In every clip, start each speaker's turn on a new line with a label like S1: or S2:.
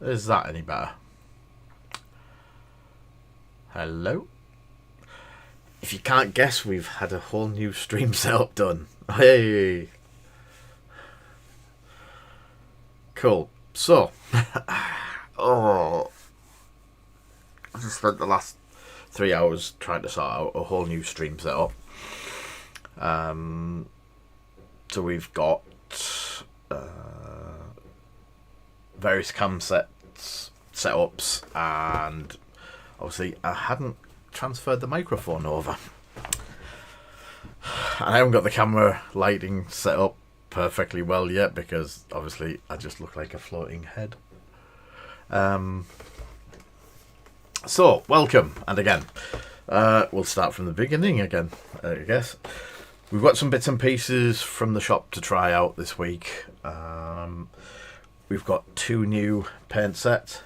S1: Is that any better? Hello? If you can't guess, we've had a whole new stream setup done. Hey! Cool. So, I just spent the last 3 hours trying to sort out a whole new stream setup. So we've got various cam setups, and obviously I hadn't transferred the microphone over. I haven't got the camera lighting set up perfectly well yet because obviously I just look like a floating head. So, welcome, and again, we'll start from the beginning again, I guess. We've got some bits and pieces from the shop to try out this week. We've got 2 new paint sets.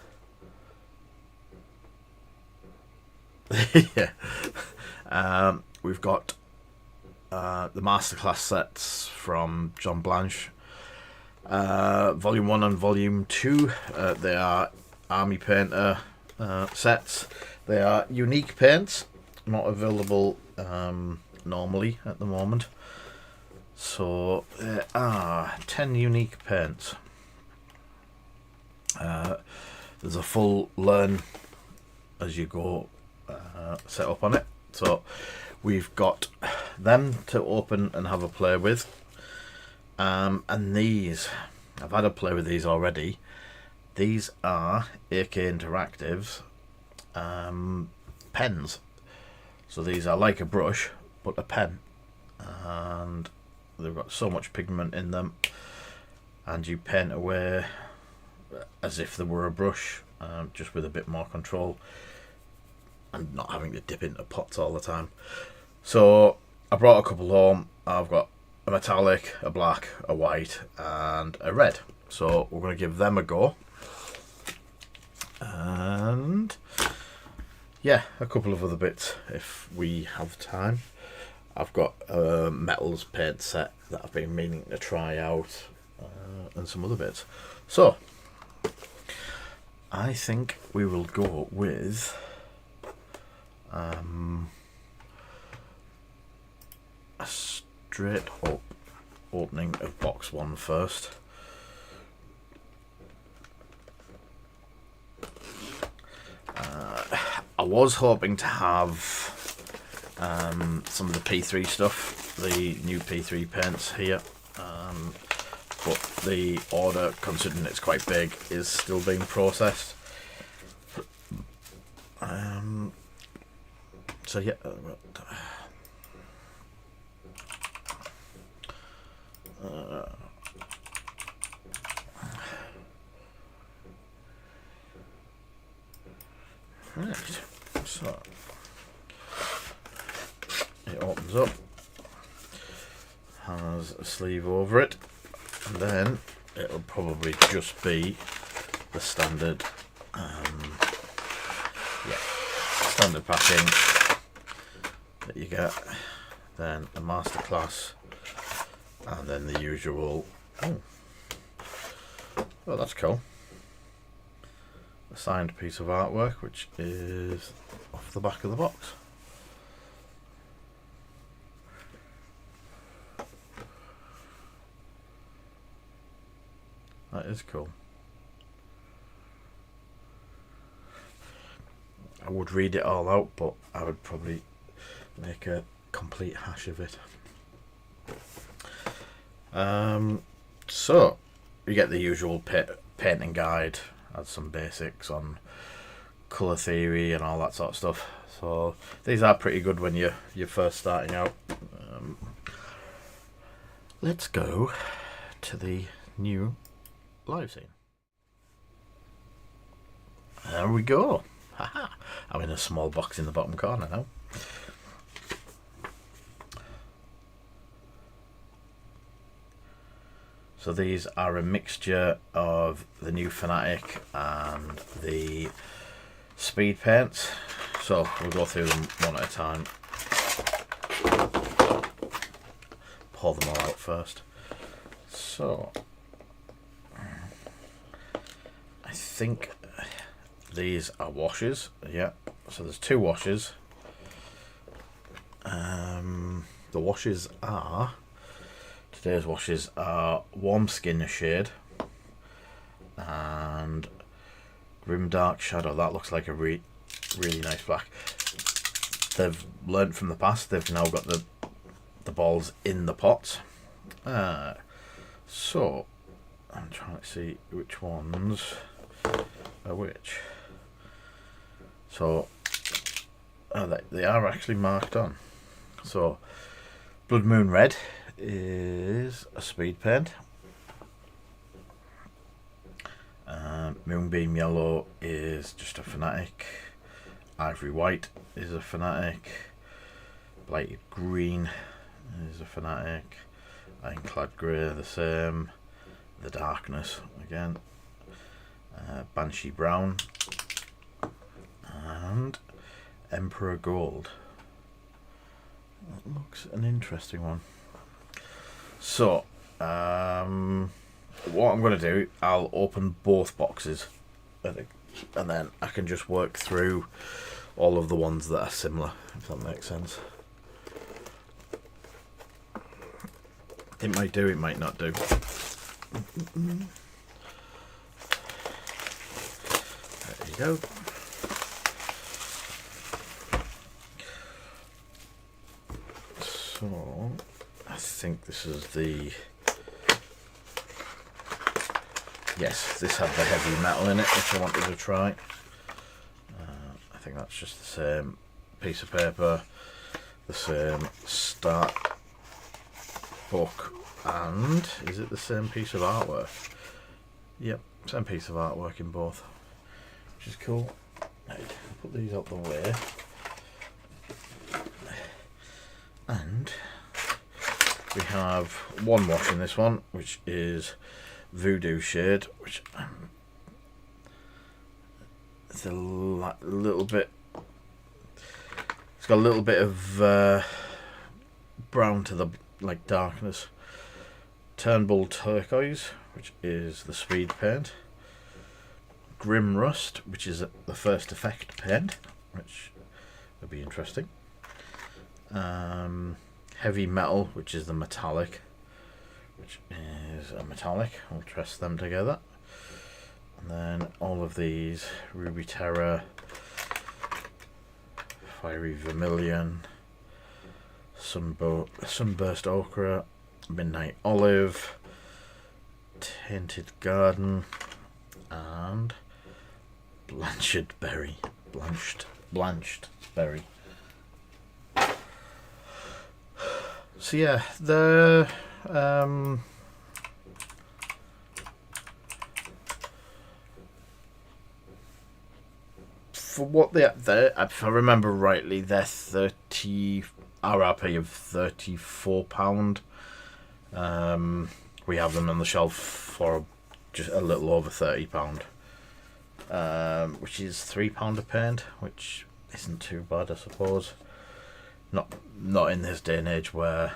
S1: Yeah. We've got the Masterclass sets from John Blanche. Volume 1 and Volume 2. They are Army Painter sets. They are unique paints, not available normally at the moment. So there are 10 unique paints. There's a full learn as you go set up on it. So we've got them to open and have a play with. And these, I've had a play with these already. These are AK Interactive's pens. So these are like a brush, but a pen. And they've got so much pigment in them. And you paint away as if they were a brush, just with a bit more control. And not having to dip into pots all the time. So I brought a couple home. I've got a metallic, a black, a white, and a red. So we're going to give them a go. And yeah, a couple of other bits if we have time. I've got a metals paint set that I've been meaning to try out, and some other bits. So I think we will go with a straight up opening of box 1 first. I was hoping to have some of the P3 stuff, the new P3 paints here, but the order, considering it's quite big, is still being processed. So yeah, right, so it opens up, has a sleeve over it, and then it'll probably just be the standard standard packing that you get, then a Masterclass, and then the usual oh that's cool, a signed piece of artwork which is off the back of the box. That is cool. I would read it all out, but I would probably make a complete hash of it. So you get the usual painting guide, has some basics on colour theory and all that sort of stuff. So these are pretty good when you're first starting out. Let's go to the new live scene. There we go. Haha. I'm in a small box in the bottom corner now. So these are a mixture of the new Fanatic and the speed paints. So we'll go through them one at a time. Pour them all out first. So I think these are washes. Yeah, so there's 2 washes. The washes are, today's washes are Warm Skin Shade and Grim Dark Shadow. That looks like a really nice black. They've learnt from the past. They've now got the balls in the pots. So I'm trying to see which ones are which. So they are actually marked on. So Blood Moon Red is a speed paint. Moonbeam Yellow is just a Fanatic. Ivory White is a Fanatic. Blighted Green is a Fanatic. Ironclad Grey the same. The Darkness again. Banshee Brown and Emperor Gold. That looks an interesting one. So what I'm going to do, I'll open both boxes and then I can just work through all of the ones that are similar, if that makes sense. It might do, it might not do. There you go. So I think this is the, yes, this had the heavy metal in it, which I wanted to try. I think that's just the same piece of paper, the same start book, and is it the same piece of artwork? Yep, same piece of artwork in both, which is cool. Right, put these out the way. And we have one wash in this one, which is Voodoo Shade, which it's a little bit, it's got a little bit of brown to the darkness. Turnbull Turquoise, which is the speed paint. Grim Rust, which is the first effect paint, which will be interesting. Heavy Metal, which is the metallic, which is a metallic. I'll trust them together. And then all of these: Ruby Terror, Fiery Vermilion, Sunburst Ochre, Midnight Olive, Tainted Garden, and Blanched Berry. Blanched Berry. So yeah, the for what they're, if I remember rightly, they're 30 RRP of £34. We have them on the shelf for just a little over £30, which is £3 a paint, which isn't too bad, I suppose. Not in this day and age where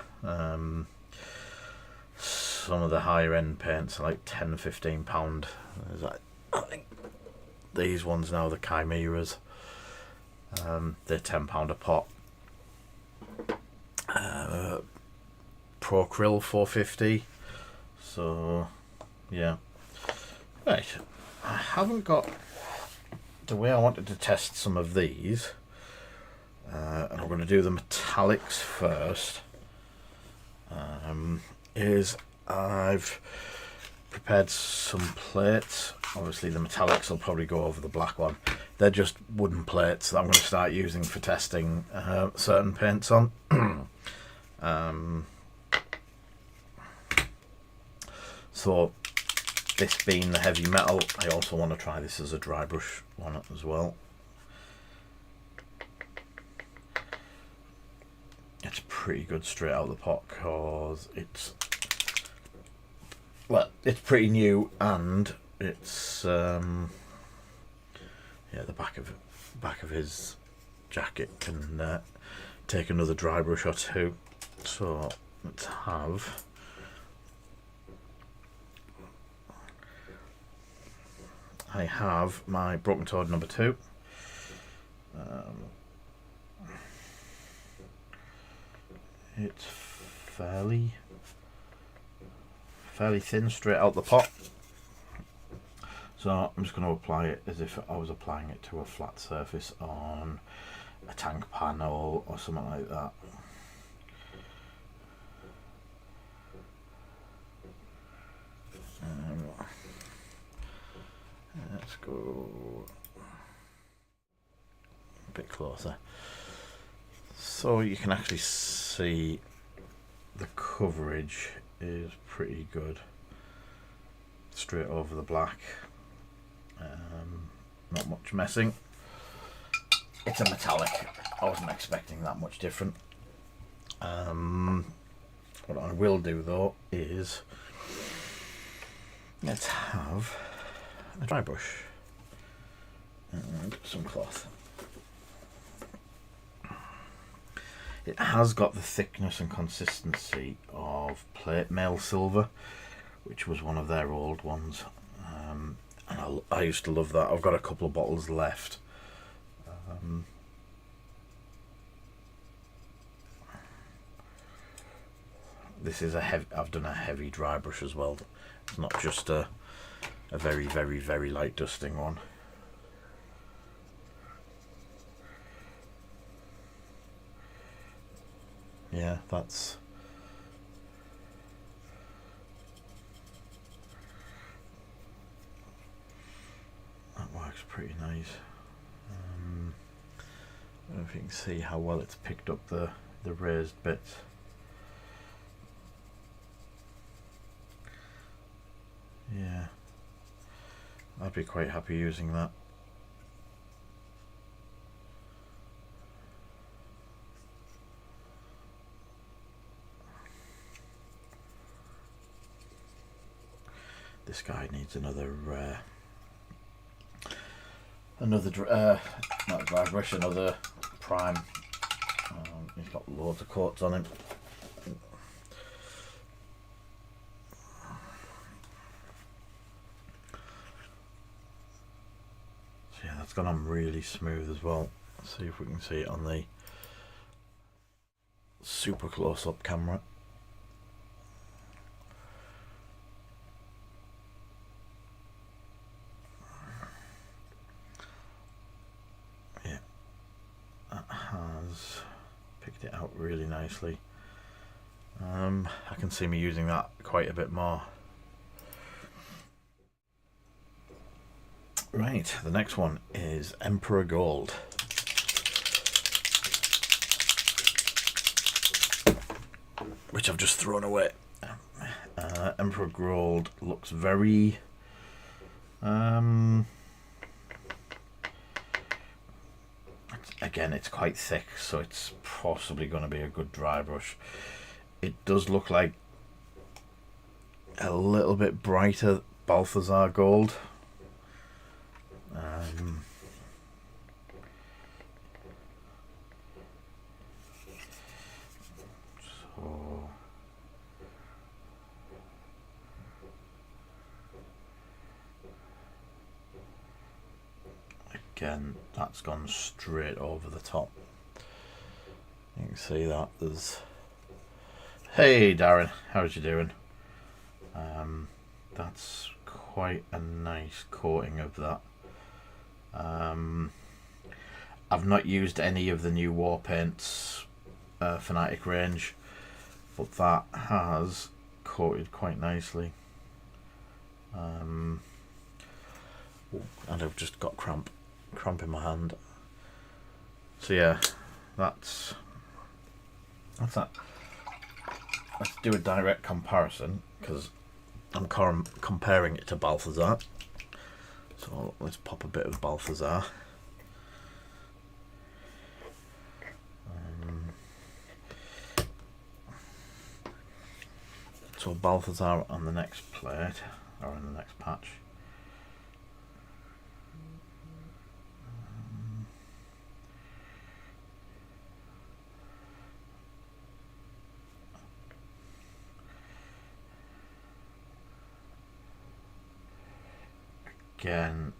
S1: some of the higher end paints are like £10-15. I think these ones now, the Chimeras, they're £10 a pot. Pro Krill $4.50. So yeah, right. I haven't got the way I wanted to test some of these. And I'm going to do the metallics first. Is I've prepared some plates. Obviously the metallics will probably go over the black one. They're just wooden plates that I'm going to start using for testing certain paints on. So this being the heavy metal, I also want to try this as a dry brush one as well. It's pretty good straight out of the pot because it's pretty new, and it's yeah, the back of his jacket can take another dry brush or two. So let's have I have my Broken Toad number 2. It's fairly thin straight out the pot, so I'm just going to apply it as if I was applying it to a flat surface on a tank panel or something like that. Let's go a bit closer so you can actually see the coverage is pretty good, straight over the black, not much messing. It's a metallic, I wasn't expecting that much different. What I will do though is let's have a dry brush and some cloth. It has got the thickness and consistency of plate mail silver, which was one of their old ones, and I used to love that. I've got a couple of bottles left. This is I've done a heavy dry brush as well. It's not just a very, very, very light dusting one. Yeah, that works pretty nice. I don't know if you can see how well it's picked up the raised bits. Yeah, I'd be quite happy using that. This guy needs another not dry brush, another prime. He's got loads of coats on him. So yeah, that's gone on really smooth as well. Let's see if we can see it on the super close-up camera. Picked it out really nicely. I can see me using that quite a bit more. Right, the next one is Emperor Gold. Which I've just thrown away. Emperor Gold looks very again, it's quite thick, so it's possibly going to be a good dry brush. It does look like a little bit brighter Balthazar Gold. So again, that's gone straight over the top. You can see that there's... Hey Darren, how's you doing? That's quite a nice coating of that. I've not used any of the new War Paints Fanatic range, but that has coated quite nicely. And I've just got cramp in my hand. So yeah, that's that. Let's do a direct comparison because I'm comparing it to Balthazar. So let's pop a bit of Balthazar. So Balthazar on the next plate, or on the next patch. again,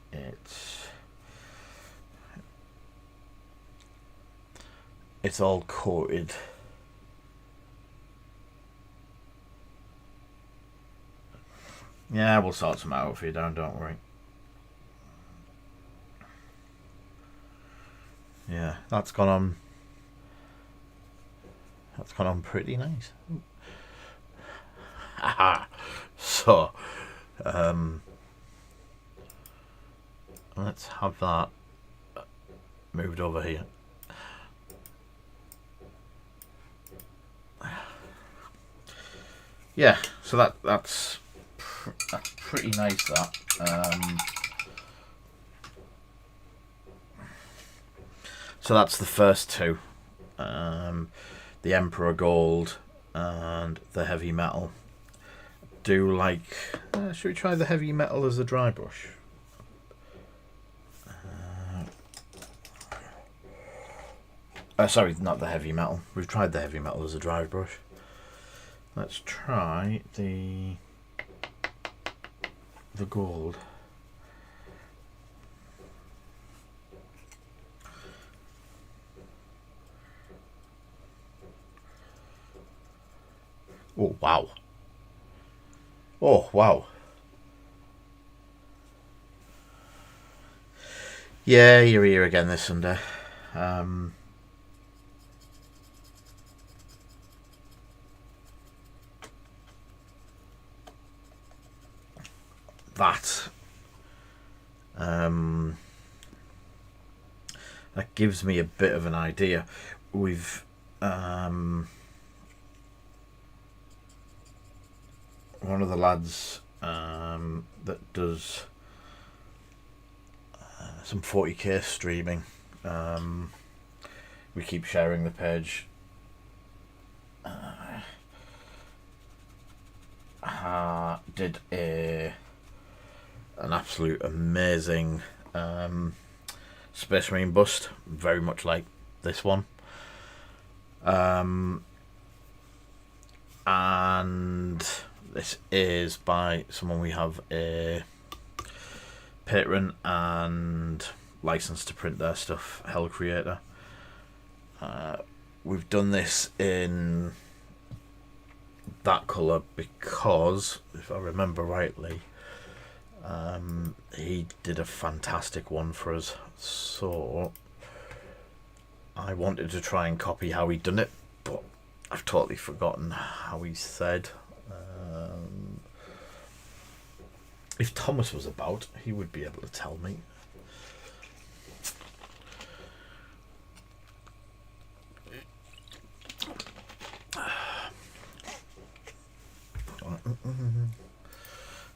S1: it's all coated. Yeah, we'll sort some out for you, don't worry. Yeah, that's gone on. That's gone on pretty nice. So, let's have that moved over here. Yeah, so that's pretty nice. So that's the first two, the Emperor Gold and the Heavy Metal. Do like? Should we try the Heavy Metal as a dry brush? Sorry, not the Heavy Metal. We've tried the Heavy Metal as a dry brush. Let's try the gold. Oh wow. Oh wow. Yeah, you're here again this Sunday. That gives me a bit of an idea. We've one of the lads that does some 40k streaming. We keep sharing the page. Did an absolute amazing Space Marine bust, very much like this one. And this is by someone we have a patron and license to print their stuff, Hell Creator. We've done this in that colour because, if I remember rightly, he did a fantastic one for us, so I wanted to try and copy how he'd done it, but I've totally forgotten how he said. If Thomas was about, he would be able to tell me.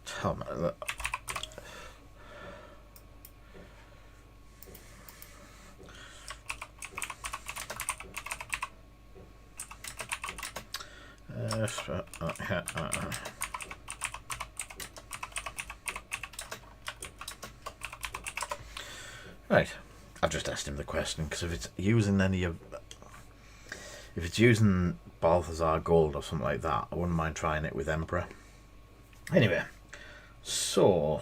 S1: Tell me that. Right, I've just asked him the question because if it's using if it's using Balthazar Gold or something like that, I wouldn't mind trying it with Emperor. Anyway, so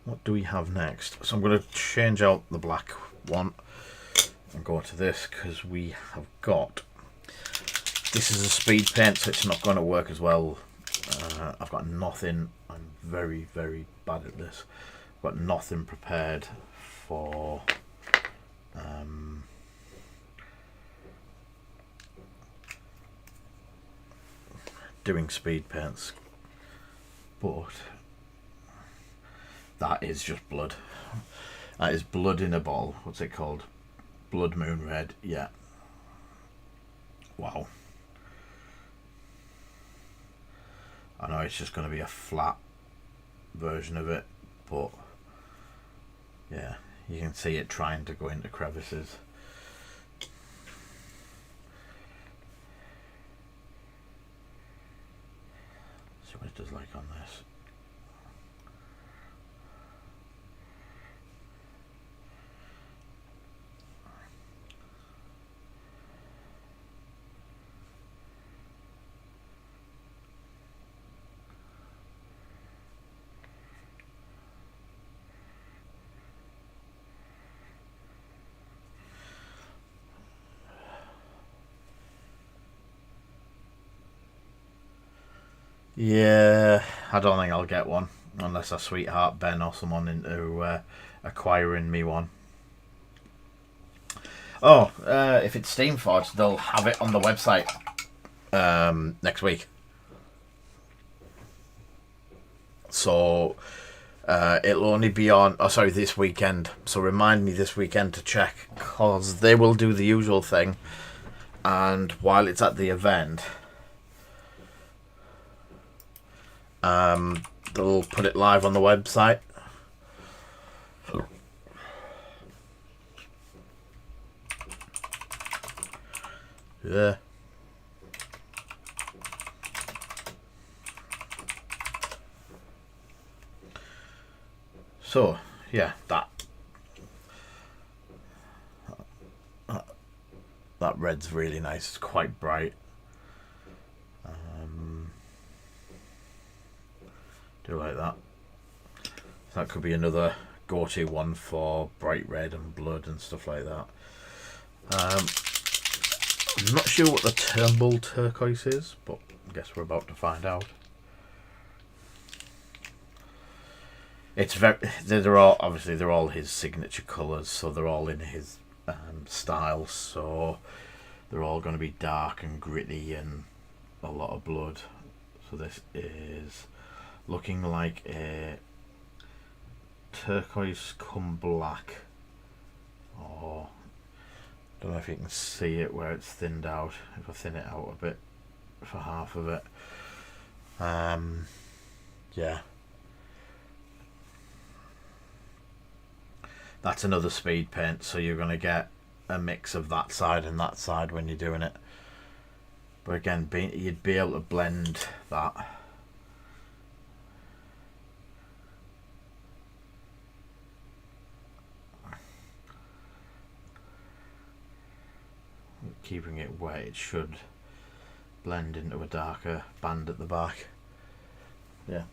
S1: what do we have next? So I'm going to change out the black one and go to this because we have got. This is a speed paint, so it's not going to work as well. I've got nothing. I'm very, very bad at this. I've got nothing prepared for doing speed paints, but that is just blood. That is blood in a ball. What's it called? Blood Moon Red. Yeah. Wow. I know it's just going to be a flat version of it, but yeah, you can see it trying to go into crevices. See what it does like on this. Yeah, I don't think I'll get one unless I sweetheart Ben or someone into acquiring me one. Oh, if it's Steamforged, they'll have it on the website next week. So it'll only be on. Oh, sorry, this weekend. So remind me this weekend to check, because they will do the usual thing. And while it's at the event, they'll put it live on the website. Yeah. So, yeah, that red's really nice. It's quite bright. Do like that. That could be another go-to one for bright red and blood and stuff like that. I'm not sure what the Turnbull turquoise is, but I guess we're about to find out. It's very. They're all obviously they're all his signature colours, so they're all in his style. So they're all going to be dark and gritty and a lot of blood. So this is looking like a turquoise come black. Or don't know if you can see it where it's thinned out. If I thin it out a bit for half of it. Yeah. That's another speed paint, so you're going to get a mix of that side and that side when you're doing it. But again, you'd be able to blend that. Keeping it wet, it should blend into a darker band at the back. Yeah.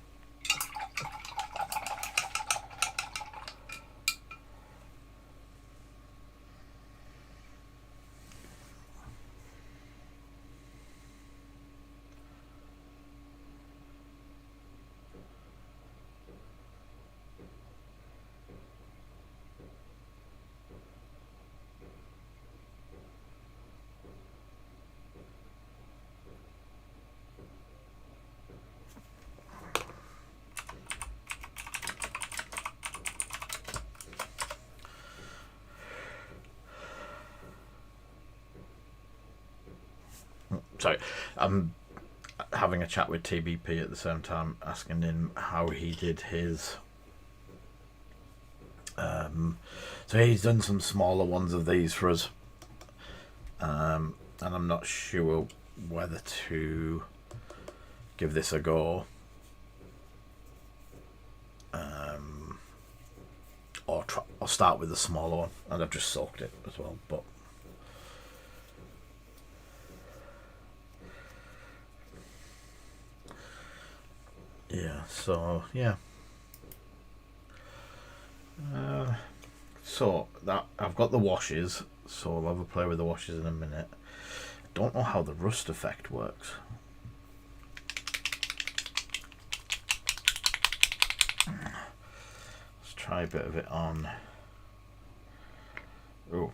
S1: Sorry, I'm having a chat with TBP at the same time, asking him how he did his. So he's done some smaller ones of these for us, and I'm not sure whether to give this a go, or start with the smaller one, and I've just soaked it as well, but. Yeah, so yeah. So that I've got the washes, so I'll have a play with the washes in a minute. Don't know how the rust effect works. Let's try a bit of it on. Oh,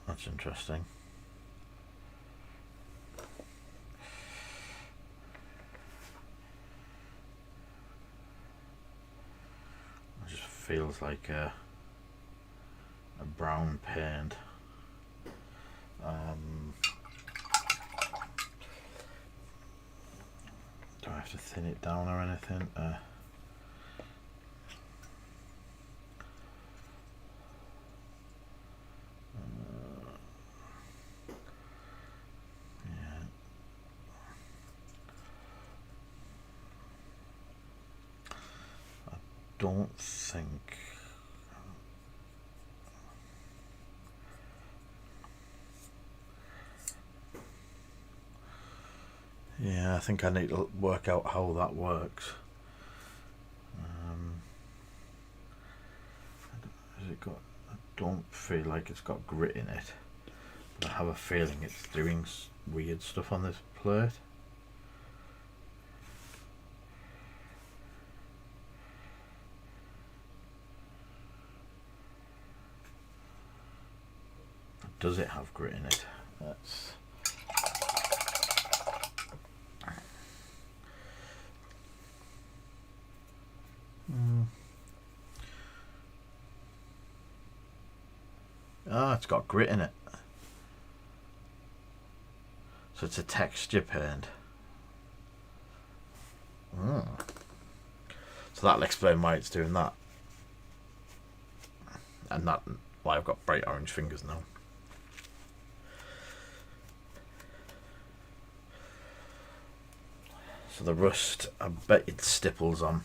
S1: that's interesting. Feels like a brown paint. Do I have to thin it down or anything? Yeah. I don't think. Yeah, I think I need to work out how that works. Has it got? I don't feel like it's got grit in it, but I have a feeling it's doing weird stuff on this plate. does it have grit in it? Let's... Ah, it's got grit in it. So it's a texture paint. So that'll explain why it's doing that. And that why I've got bright orange fingers now. So the rust, I bet it stipples on.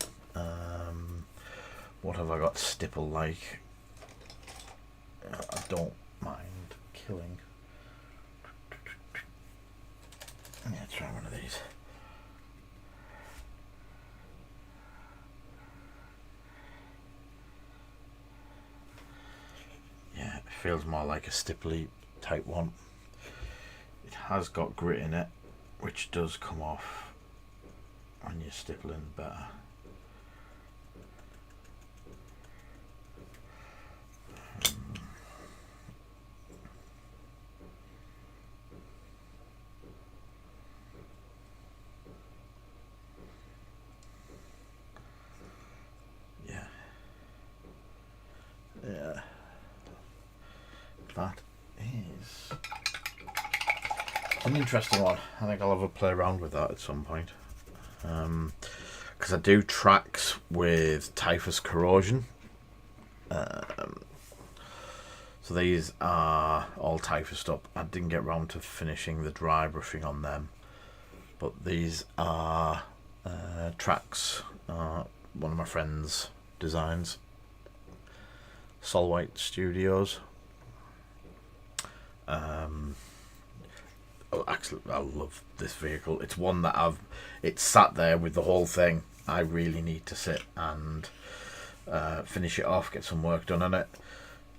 S1: What have I got stipple like? I don't mind killing. Yeah, try one of these. Yeah, it feels more like a stipply type one. It has got grit in it, which does come off when you're stippling better. Yeah, that is an interesting one. I think I'll have a play around with that at some point, because I do tracks with Typhus Corrosion. So these are all typhused up. I didn't get round to finishing the dry brushing on them, but these are tracks, one of my friend's designs, Solwhite Studios. Actually, I love this vehicle. It's one that it's sat there with the whole thing. I really need to sit and finish it off, get some work done on it.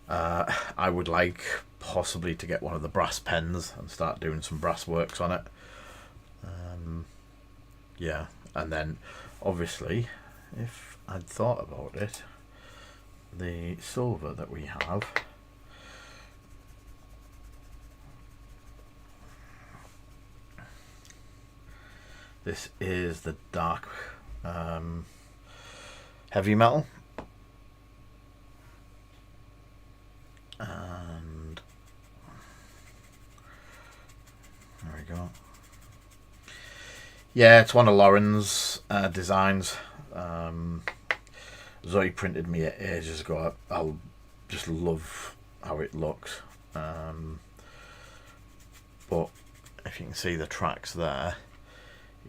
S1: I would like possibly to get one of the brass pens and start doing some brass works on it. Yeah, and then obviously, if I'd thought about it, the silver that we have, this is the dark heavy metal, and there we go. Yeah, it's one of Lauren's designs. Zoe printed me it ages ago. I just love how it looks. But if you can see the tracks there,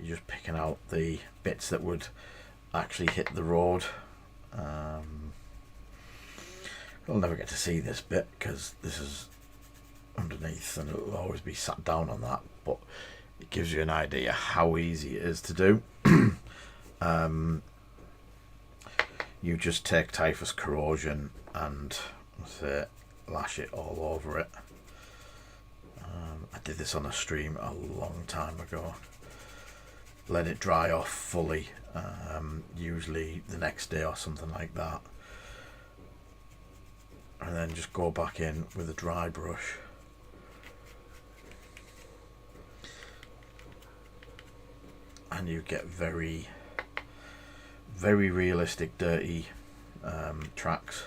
S1: you're just picking out the bits that would actually hit the road. I'll never get to see this bit because this is underneath and it'll always be sat down on that, but it gives you an idea how easy it is to do. You just take Typhus Corrosion and lash it all over it. I did this on a stream a long time ago. Let it dry off fully, usually the next day or something like that, and then just go back in with a dry brush. And you get very, very realistic dirty tracks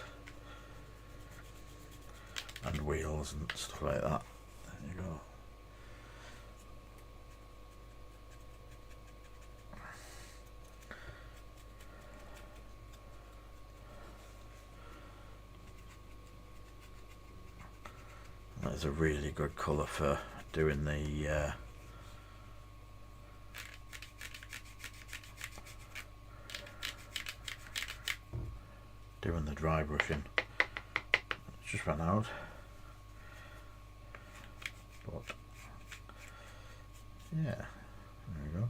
S1: and wheels and stuff like that. There you go. That is a really good colour for doing the dry brushing. It's just run out, but yeah, there we go.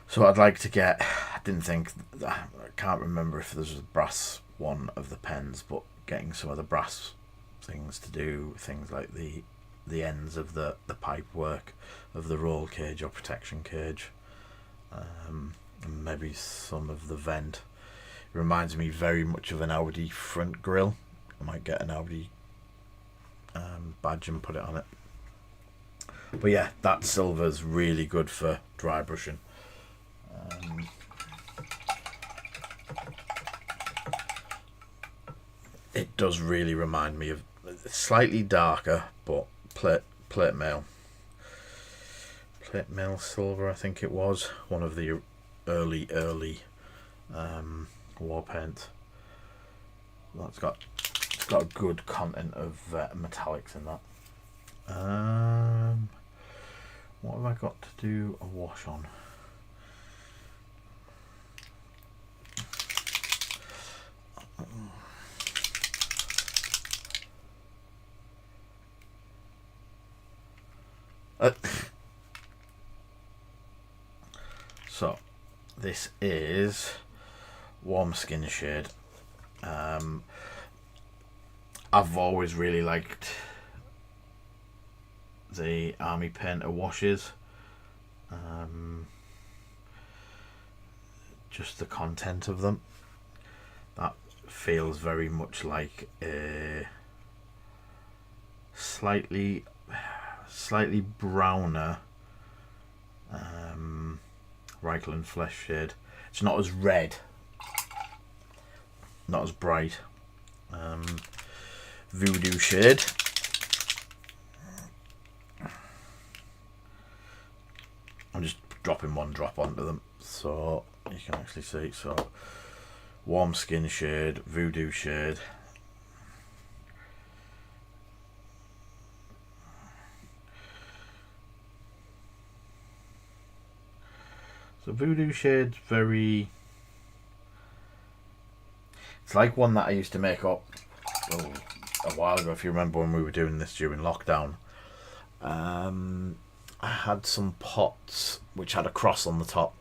S1: So I'd like to get, I can't remember if there's a brass one of the pens, but getting some of the brass things to do things like the ends of the pipe work of the roll cage or protection cage, and maybe some of the vent. Reminds me very much of an Audi front grille. I might get an Audi badge and put it on it. But yeah, that silver's really good for dry brushing. It does really remind me of slightly darker, but plate mail silver, I think it was, one of the early war paints. It's got a good content of metallics in that. What have I got to do a wash on? So this is Warm Skin Shade. I've always really liked the Army Painter washes. Just the content of them. That feels very much like a slightly browner Reichland Flesh shade. It's not as red, not as bright. Voodoo shade. I'm just dropping one drop onto them so you can actually see. So Warm Skin Shade, Voodoo shade. So Voodoo shade's very... It's like one that I used to make up a while ago, if you remember when we were doing this during lockdown. I had some pots which had a cross on the top,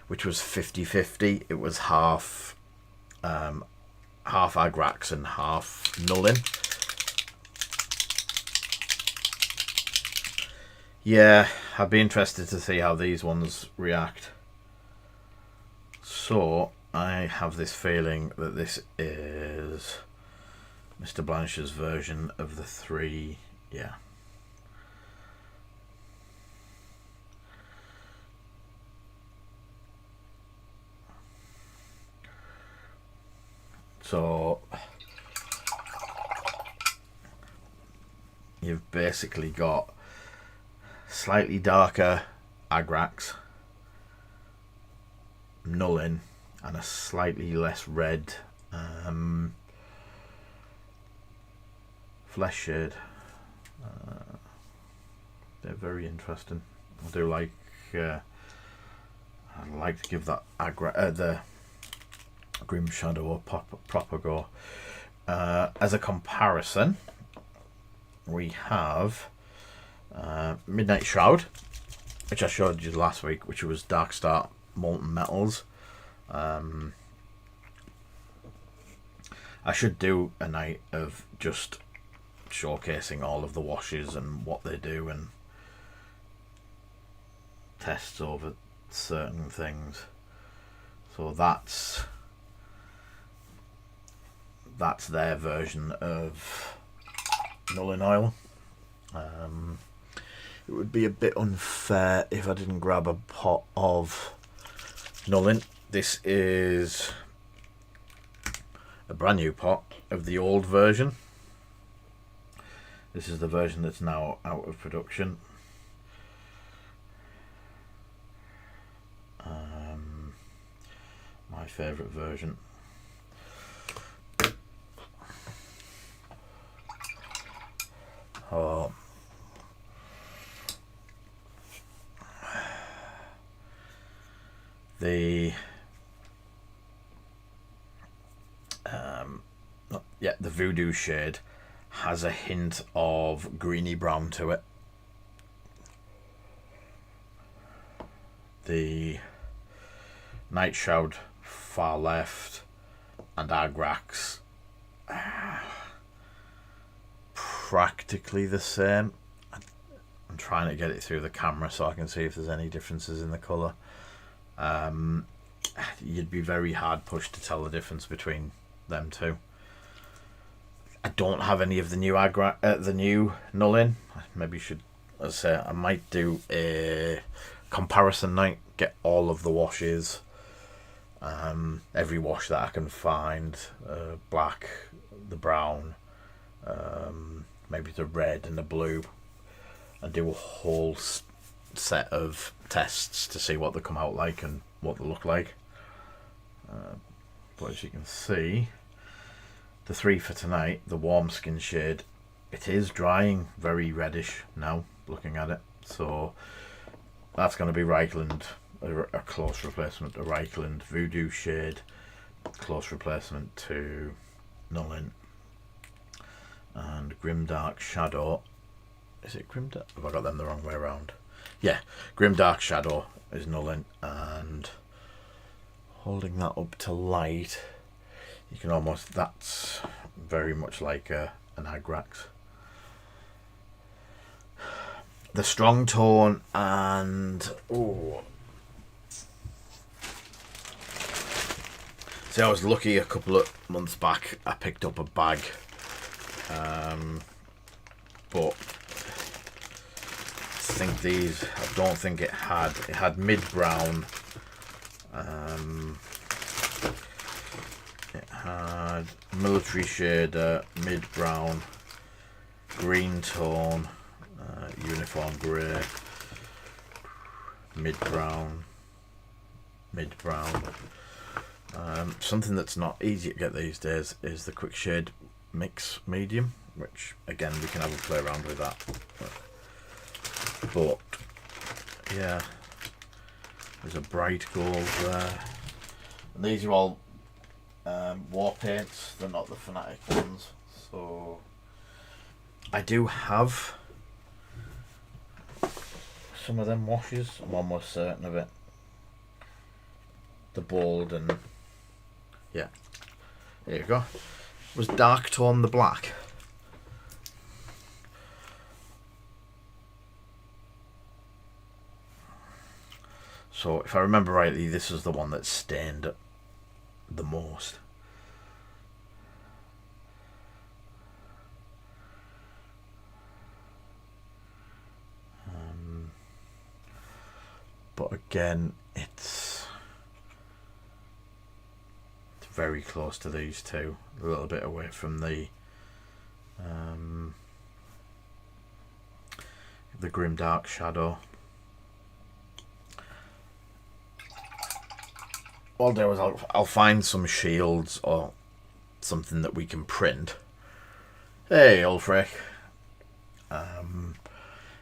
S1: which was 50-50. It was half Agrax and half Nullin. Yeah, I'd be interested to see how these ones react. So I have this feeling that this is Mr. Blanche's version of the three. Yeah. So you've basically got slightly darker Agrax, Nullin, and a slightly less red Flesh shade. They're very interesting. I do like. I'd like to give that the Grim Shadow a proper go. As a comparison, we have Midnight Shroud, which I showed you last week, which was Dark Start Molten Metals. I should do a night of just showcasing all of the washes and what they do and tests over certain things. So that's their version of Nullin Oil. It would be a bit unfair if I didn't grab a pot of Nullin. This is a brand new pot of the old version. This is the version that's now out of production. My favourite version. Oh. The Voodoo shade has a hint of greeny brown to it. The Night Shroud far left and Agrax practically the same. I'm trying to get it through the camera so I can see if there's any differences in the colour. you'd be very hard pushed to tell the difference between them two. I don't have any of the new the new Nullin. Maybe you should, as I say, I might do a comparison night, get all of the washes, every wash that I can find, black, the brown, maybe the red and the blue, and do a whole set of tests to see what they come out like and what they look like. But as you can see, the 3 for tonight, the warm skin shade, it is drying very reddish now, looking at it. So that's going to be Reichland, a close replacement to Reichland. Voodoo shade, close replacement to Nullin. And Grimdark Shadow, is it Grimdark? Have I got them the wrong way around? Yeah, Grimdark Shadow is Nullin, and holding that up to light, you can almost, that's very much like an Agrax. The strong tone and see, I was lucky a couple of months back. I picked up a bag, but I think these, I don't think it had mid brown. It had military shader, mid brown, green tone, uniform grey, mid brown. Something that's not easy to get these days is the quick shade mix medium, which again we can have a play around with that. But yeah, there's a bright gold there. And these are all war paints, they're not the Fanatic ones. So I do have some of them washes, I'm almost certain of it. The bold and yeah, there you go. Was dark tone the black? So if I remember rightly, this is the one that stained the most. But again, it's very close to these two, a little bit away from the Grimdark Shadow. What I'll do is I'll find some shields or something that we can print. Hey, Ulfric.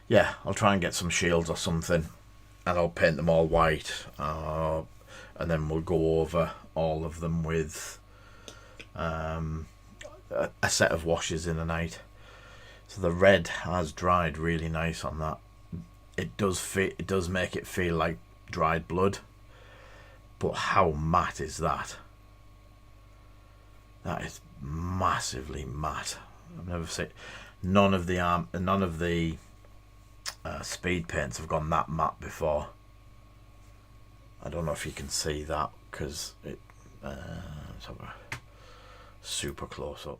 S1: Yeah, I'll try and get some shields or something, and I'll paint them all white, and then we'll go over all of them with a set of washes in a night. So the red has dried really nice on that. It does make it feel like dried blood. But how matte is that? That is massively matte. I've never seen none of the speed paints have gone that matte before. I don't know if you can see that because it. Let's have a super close up.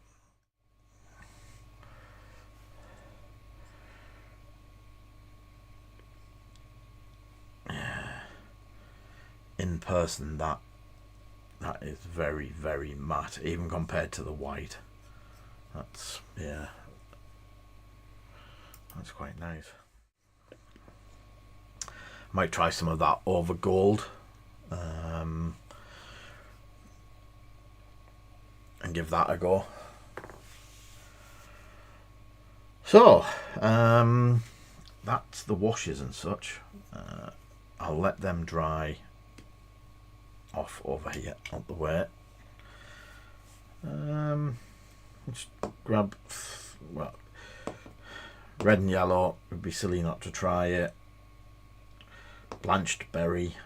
S1: In person, that is very, very matte, even compared to the white. That's, yeah, that's quite nice. Might try some of that over gold, and give that a go. So that's the washes and such. I'll let them dry off over here out the way. Just grab, well, red and yellow, would be silly not to try it. Blanched berry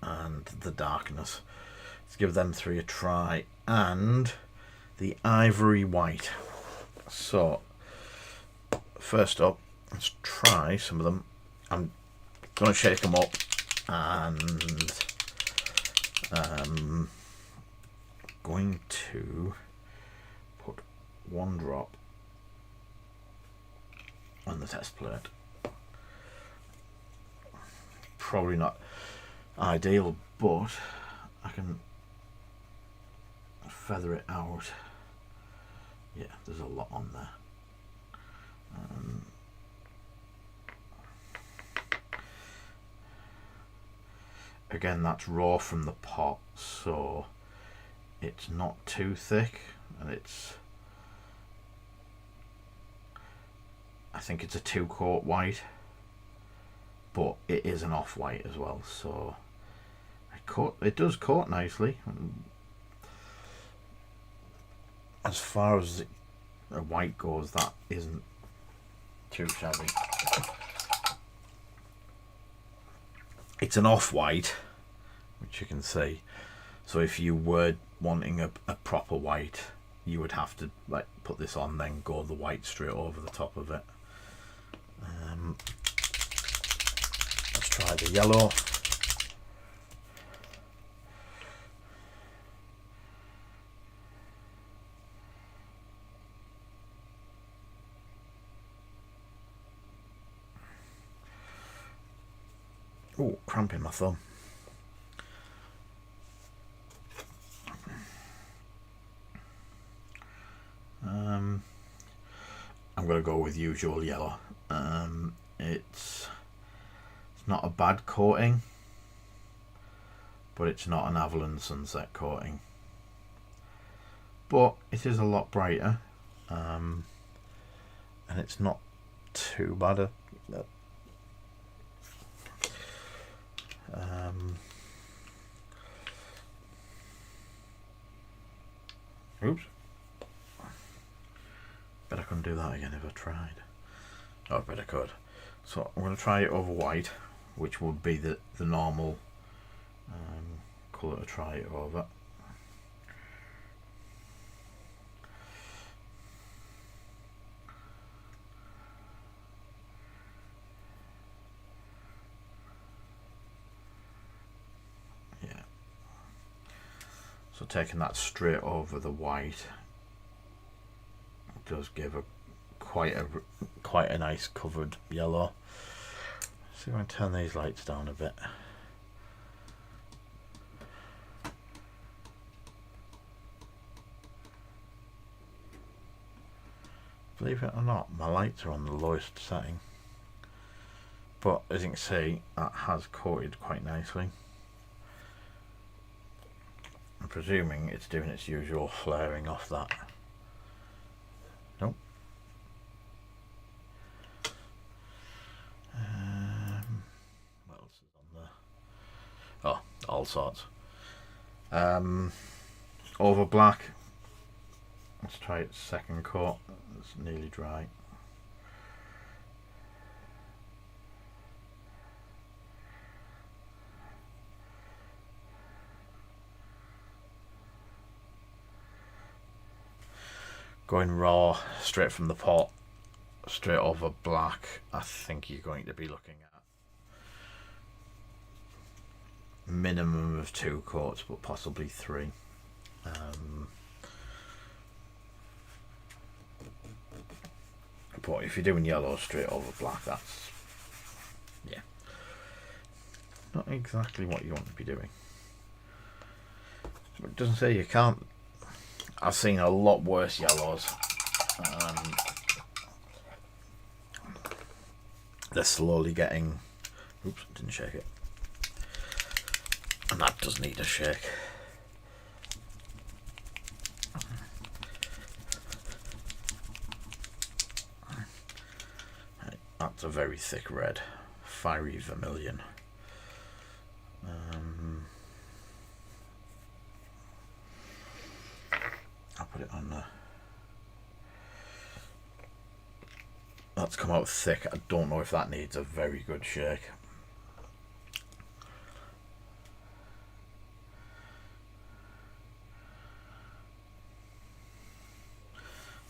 S1: and the darkness. Let's give them three a try, and the ivory white. So first up, let's try some of them. I'm going to shake them up and Going to put 1 drop on the test plate. Probably not ideal, but I can feather it out. Yeah, there's a lot on there. Again, that's raw from the pot, so it's not too thick, and I think it's a 2-coat white, but it is an off-white as well, so it does coat nicely. As far as a white goes, that isn't too shabby. It's an off-white, which you can see, so if you were wanting a proper white, you would have to like put this on, then go the white straight over the top of it. Let's try the yellow. Oh, cramping my thumb. I'm going to go with usual yellow. It's not a bad coating, but it's not an Avalon Sunset coating. But it is a lot brighter, and it's not too bad. Oops. Bet I couldn't do that again if I tried. Oh, I bet I could. So I'm going to try it over white, which would be the normal colour to try it over. Yeah. So taking that straight over the white does give quite a nice covered yellow. See if I can turn these lights down a bit. Believe it or not, my lights are on the lowest setting, but as you can see, that has coated quite nicely. I'm presuming it's doing its usual flaring off that. Nope. What else is on there? Oh, all sorts. Over black. Let's try its second coat. It's nearly dry. Going raw, straight from the pot, straight over black, I think you're going to be looking at minimum of 2 coats, but possibly 3. But if you're doing yellow straight over black, that's, yeah, not exactly what you want to be doing. But it doesn't say you can't. I've seen a lot worse yellows. They're slowly getting. Oops, didn't shake it. And that does need a shake. That's a very thick red, fiery vermilion. I'll put it on there. That's come out thick. I don't know if that needs a very good shake.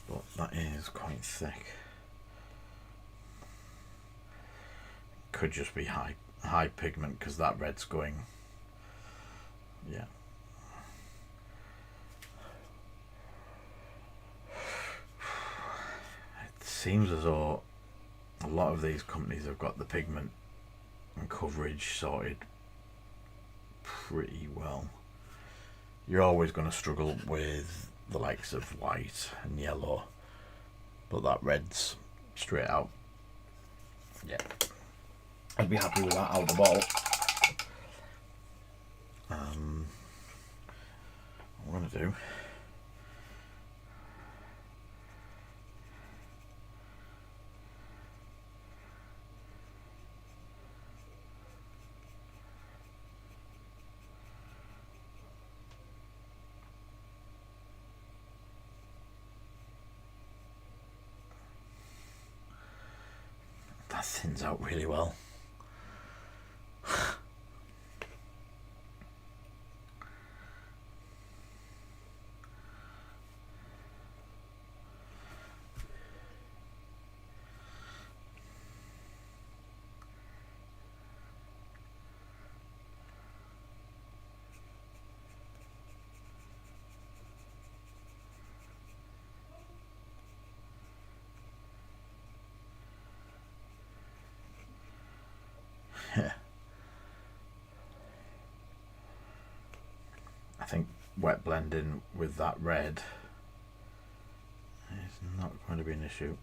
S1: But that is quite thick. Could just be high pigment, because that red's going Yeah. It seems as though a lot of these companies have got the pigment and coverage sorted pretty well. You're always going to struggle with the likes of white and yellow, but that red's straight out. Yeah, I'd be happy with that out of the bottle. What I'm going to do, that thins out really well. I think wet blending with that red is not going to be an issue.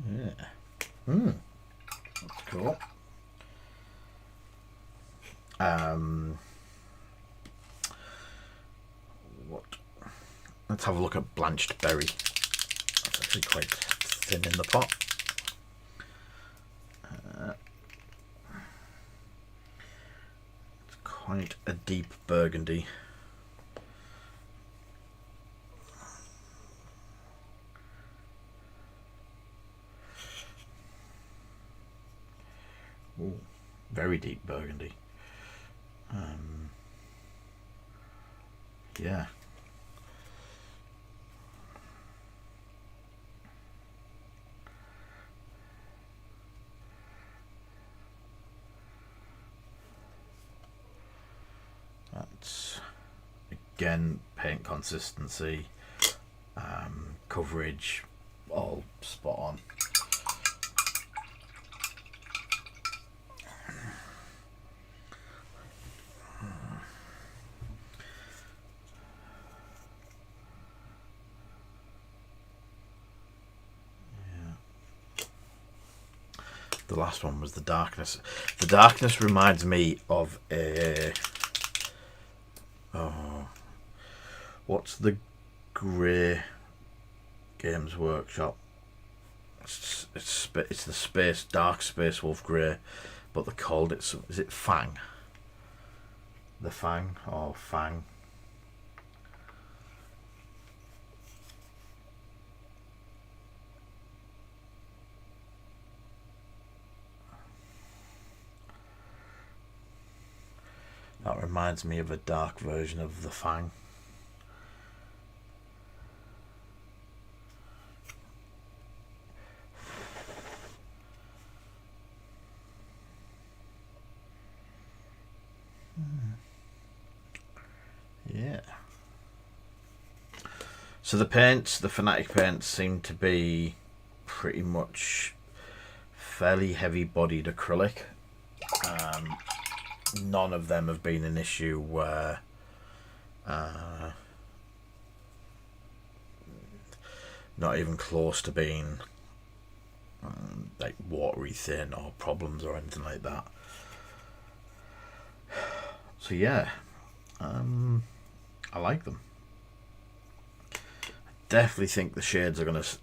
S1: Yeah. That's cool. What? Let's have a look at blanched berry. It's actually quite thin in the pot. It's quite a deep burgundy. Ooh, very deep burgundy. Yeah. That's again paint consistency, coverage, all spot on. The last one was the darkness. The darkness reminds me of a... Oh, what's the Grey Games Workshop? It's the space dark Space Wolf Grey, but they're called it. Is it Fang? The Fang or Fang? That reminds me of a dark version of the Fang. Yeah. So the paints, the Fanatic paints, seem to be pretty much fairly heavy-bodied acrylic. None of them have been an issue where not even close to being like watery thin or problems or anything like that. So yeah, I like them. Definitely think the shades are going to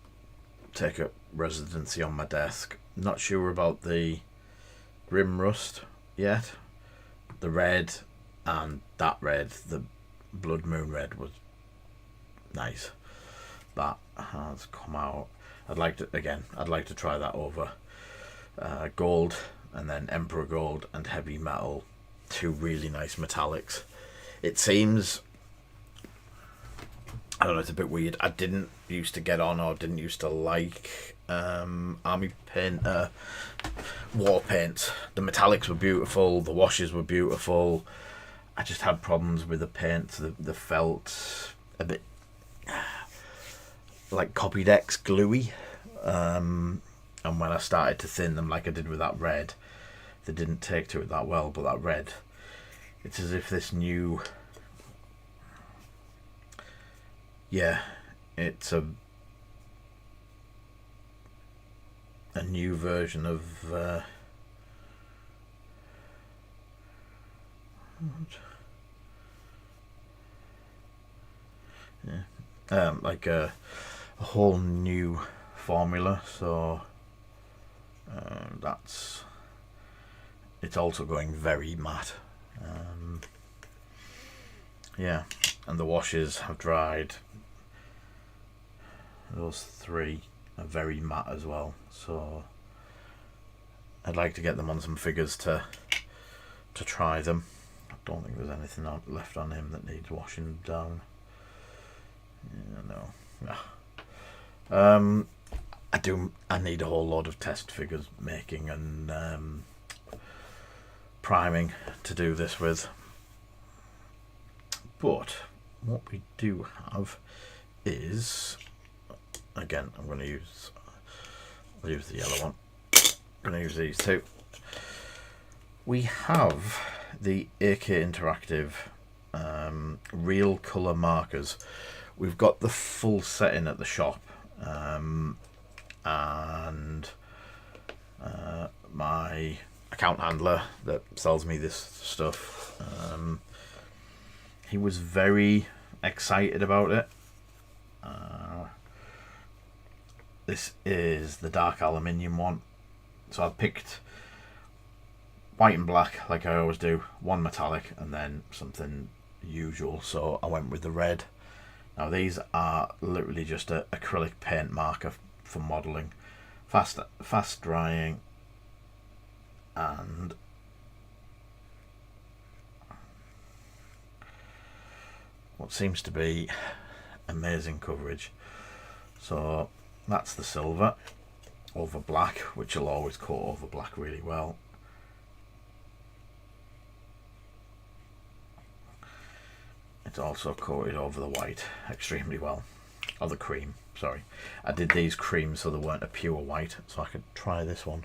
S1: take up residency on my desk. Not sure about the Grim Rust yet. The red and that red, the Blood Moon red, was nice. That has come out. I'd like to try that over gold, and then Emperor Gold and Heavy Metal, two really nice metallics. It seems I don't know, it's a bit weird. I didn't used to get on or didn't used to like Army Paint, war paints. The metallics were beautiful, the washes were beautiful. I just had problems with the paint. The felt a bit like Copydex gluey. And when I started to thin them like I did with that red, they didn't take to it that well. But that red, it's as if this new... Yeah, it's a new version of like a whole new formula. So it's also going very matte. Yeah, and the washes have dried. Those three are very matte as well, so I'd like to get them on some figures to try them. I don't think there's anything left on him that needs washing down. Yeah, no. I need a whole load of test figures making and priming to do this with. But what we do have is, again, I'm going to use the yellow one. I'm going to use these two. We have the AK Interactive real colour markers. We've got the full setting at the shop, and my account handler that sells me this stuff, he was very excited about it. This is the dark aluminium one. So I picked white and black like I always do, one metallic and then something usual, so I went with the red. Now these are literally just a acrylic paint marker for modelling, fast drying, and what seems to be amazing coverage. So that's the silver over black, which will always coat over black really well. It's also coated over the white extremely well, or the cream, sorry. I did these creams so they weren't a pure white, so I could try this one.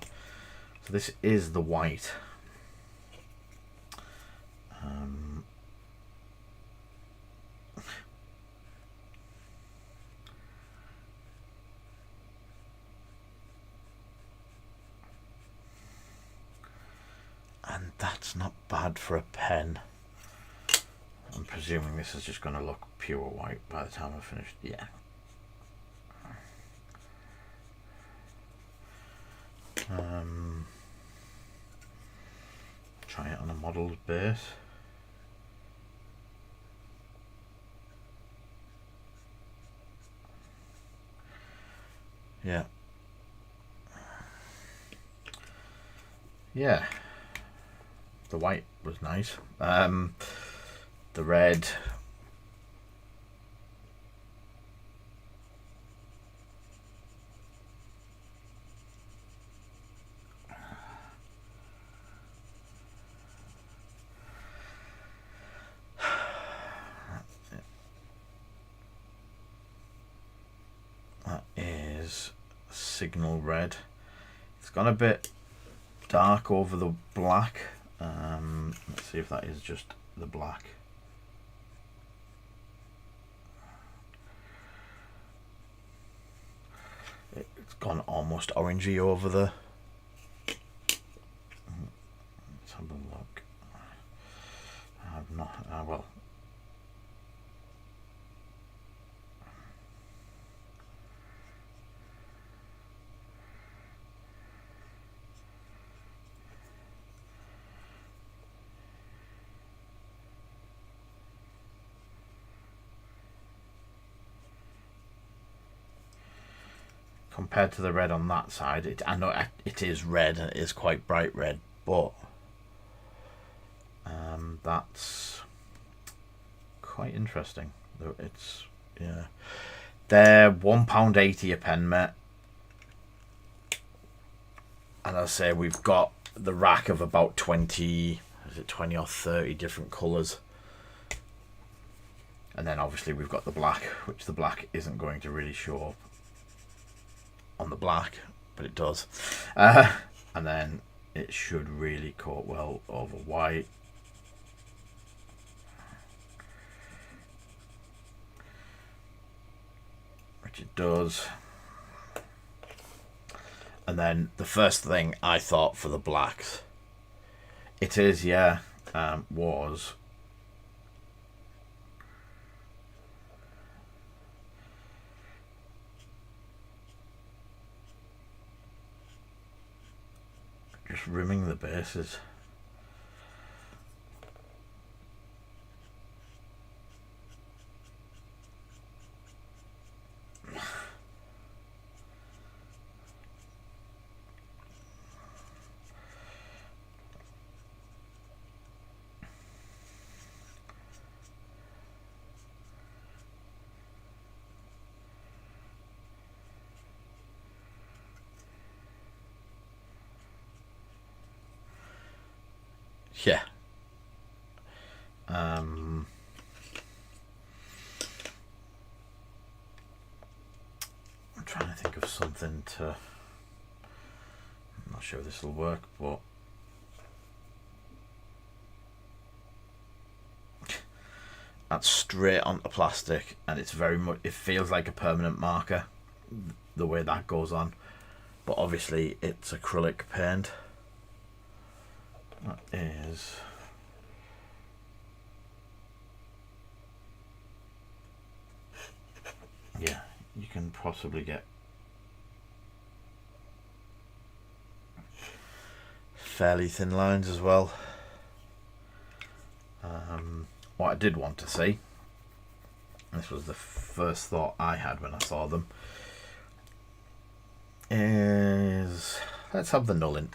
S1: So this is the white. And that's not bad for a pen. I'm presuming this is just going to look pure white by the time I've finished. Yeah. Try it on a model's base. Yeah. Yeah. The white was nice. The red, that is signal red. It's gone a bit dark over the black. Let's see if that is just the black. It's gone almost orangey over the... Let's have a look. I've not... well... Compared to the red on that side, I know it is red and it is quite bright red, but that's quite interesting. Yeah. They're £1.80 a pen, mate. And I say we've got the rack of about 20 or 30 different colours. And then obviously we've got the black, which the black isn't going to really show up on the black, but it does. And then it should really coat well over white. Which it does. And then the first thing I thought for the blacks, it is, yeah, was just rimming the bases. Yeah. I'm trying to think of something to... I'm not sure this will work, but... That's straight onto plastic, and it's very much... It feels like a permanent marker, the way that goes on. But obviously, it's acrylic paint. That is... Yeah, you can possibly get fairly thin lines as well. What I did want to see, this was the first thought I had when I saw them, is let's have the Nuln.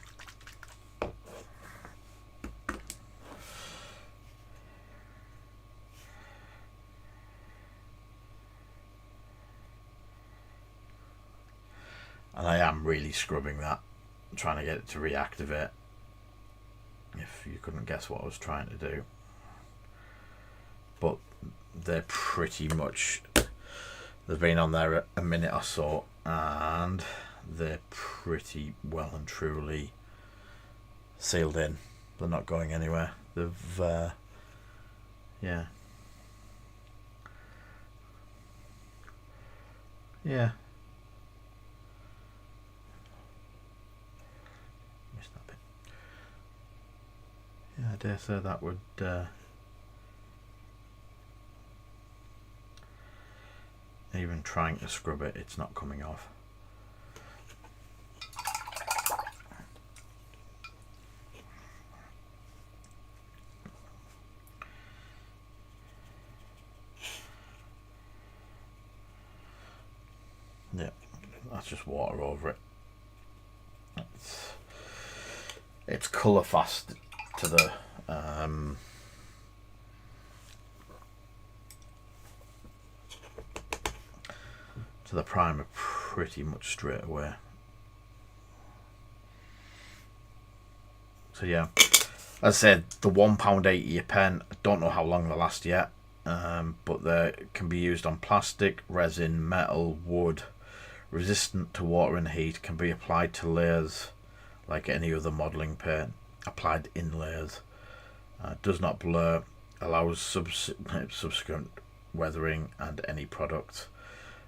S1: And I am really scrubbing that, trying to get it to reactivate, if you couldn't guess what I was trying to do. But they're pretty much, they've been on there a minute or so, and they're pretty well and truly sealed in. They're not going anywhere. They've, yeah. Yeah. Missed that bit. Yeah, I dare say that would... even trying to scrub it, it's not coming off. Yeah, that's just water over it. It's colour fast to the primer pretty much straight away. So yeah, as I said, the £1.80 a pen. I don't know how long they last yet, but they can be used on plastic, resin, metal, wood, resistant to water and heat, can be applied to layers like any other modelling paint, applied in layers, does not blur, allows subsequent weathering and any product.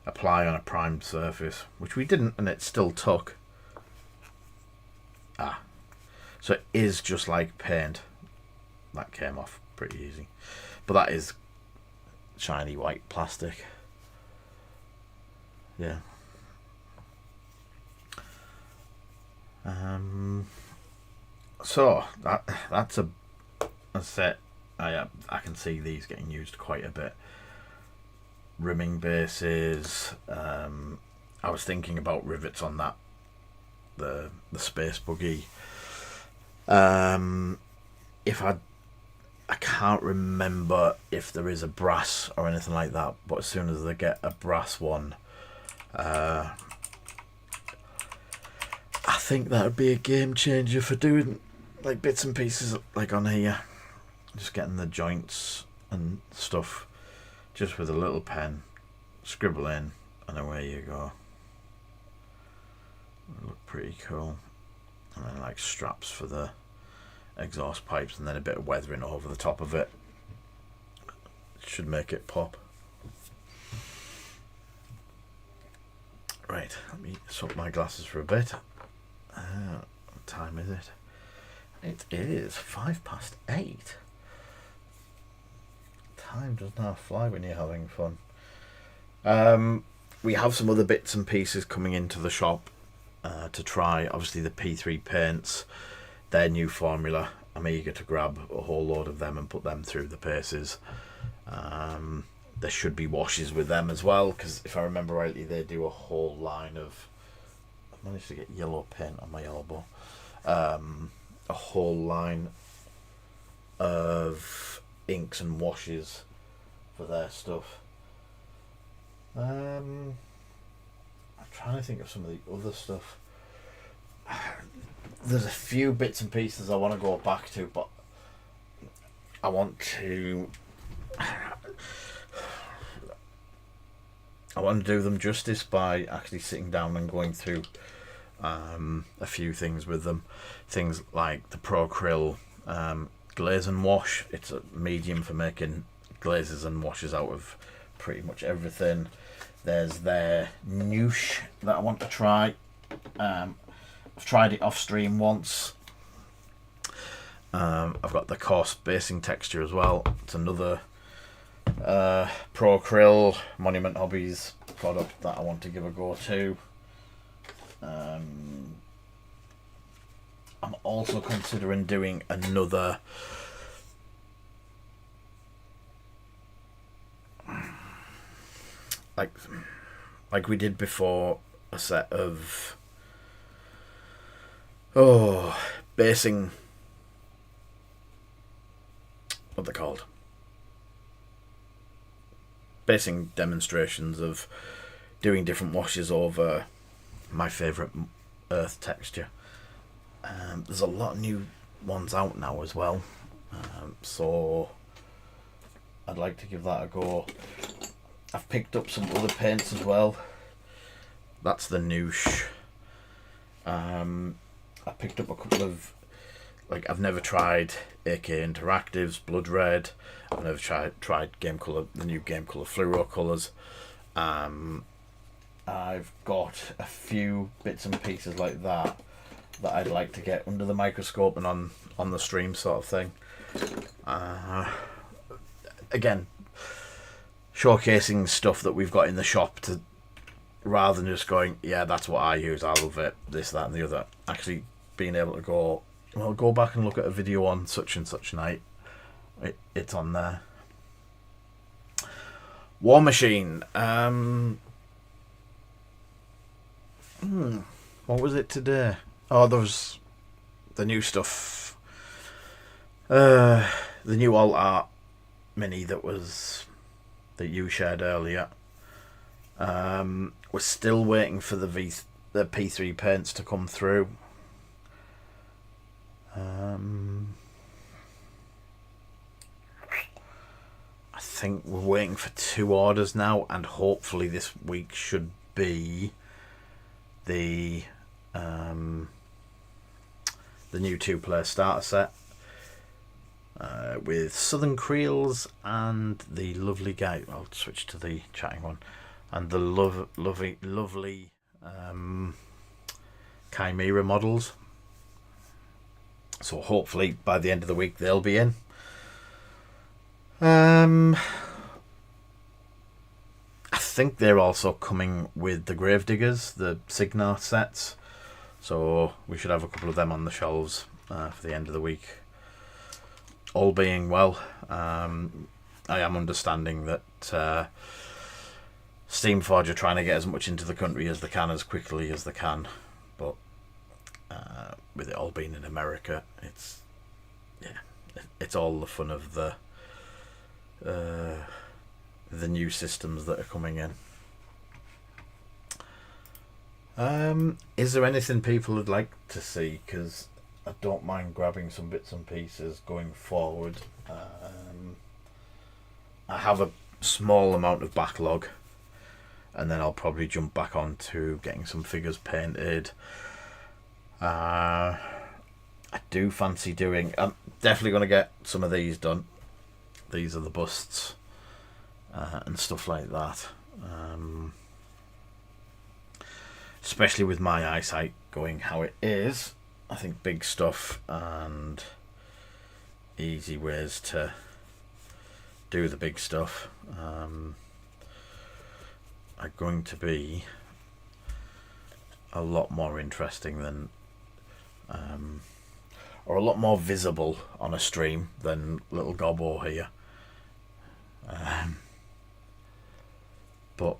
S1: Apply on a primed surface, which we didn't, and it still took. So it is just like paint. That came off pretty easy, but that is shiny white plastic. Yeah. So that's a set. I can see these getting used quite a bit. Rimming bases. I was thinking about rivets on that, the space buggy. If I I can't remember if there is a brass or anything like that, but as soon as they get a brass one, I think that would be a game changer for doing like bits and pieces like on here. Just getting the joints and stuff just with a little pen, scribble in, and away you go. It'll look pretty cool. And then like straps for the exhaust pipes, and then a bit of weathering over the top of it. It should make it pop. Right, let me swap my glasses for a bit. What time is it? It is 8:05. Time does not fly when you're having fun. We have some other bits and pieces coming into the shop to try. Obviously the P3 paints, their new formula. I'm eager to grab a whole load of them and put them through the paces. There should be washes with them as well, because if I remember rightly, they do a whole line of... I've managed to get yellow paint on my elbow. A whole line of inks and washes for their stuff. I'm trying to think of some of the other stuff. There's a few bits and pieces I want to go back to, but I want to do them justice by actually sitting down and going through a few things with them. Things like the Procryl glaze and wash. It's a medium for making glazes and washes out of pretty much everything. There's their Noosh that I want to try. I've tried it off stream once. I've got the coarse basing texture as well. It's another Procryl Monument Hobbies product that I want to give a go to. I'm also considering doing another like we did before, a set of basing, what they're called, basing demonstrations of doing different washes over my favourite earth texture. There's a lot of new ones out now as well, so I'd like to give that a go. I've picked up some other paints as well. That's the Noosh. I picked up a couple of, like, I've never tried AK Interactive's Blood Red. I've never tried Game Colour, the new Game Colour Fluoro colours. I've got a few bits and pieces like that I'd like to get under the microscope and on the stream sort of thing. Again, showcasing stuff that we've got in the shop, to rather than just going, yeah, that's what I use, I love it, this, that and the other. Actually being able to go, well, go back and look at a video on such and such night. It's on there. War Machine. What was it today? Oh, there was the new stuff. The new alt art mini that you shared earlier. We're still waiting for the P3 paints to come through. I think we're waiting for 2 orders now, and hopefully this week should be the new 2-player starter set with Southern Creels and the lovely guy. I'll switch to the chatting one, and the lovely Chimera models. So hopefully by the end of the week they'll be in. I think they're also coming with the Gravediggers, the Signar sets. So we should have a couple of them on the shelves for the end of the week. All being well, I am understanding that Steamforge are trying to get as much into the country as they can, as quickly as they can. But with it all being in America, it's all the fun of the new systems that are coming in. Is there anything people would like to see? Because I don't mind grabbing some bits and pieces going forward. I have a small amount of backlog, and then I'll probably jump back on to getting some figures painted. I do fancy doing... I'm definitely going to get some of these done. These are the busts and stuff like that. Especially with my eyesight going how it is, I think big stuff and easy ways to do the big stuff are going to be a lot more interesting than or a lot more visible on a stream than little Gobbo here. But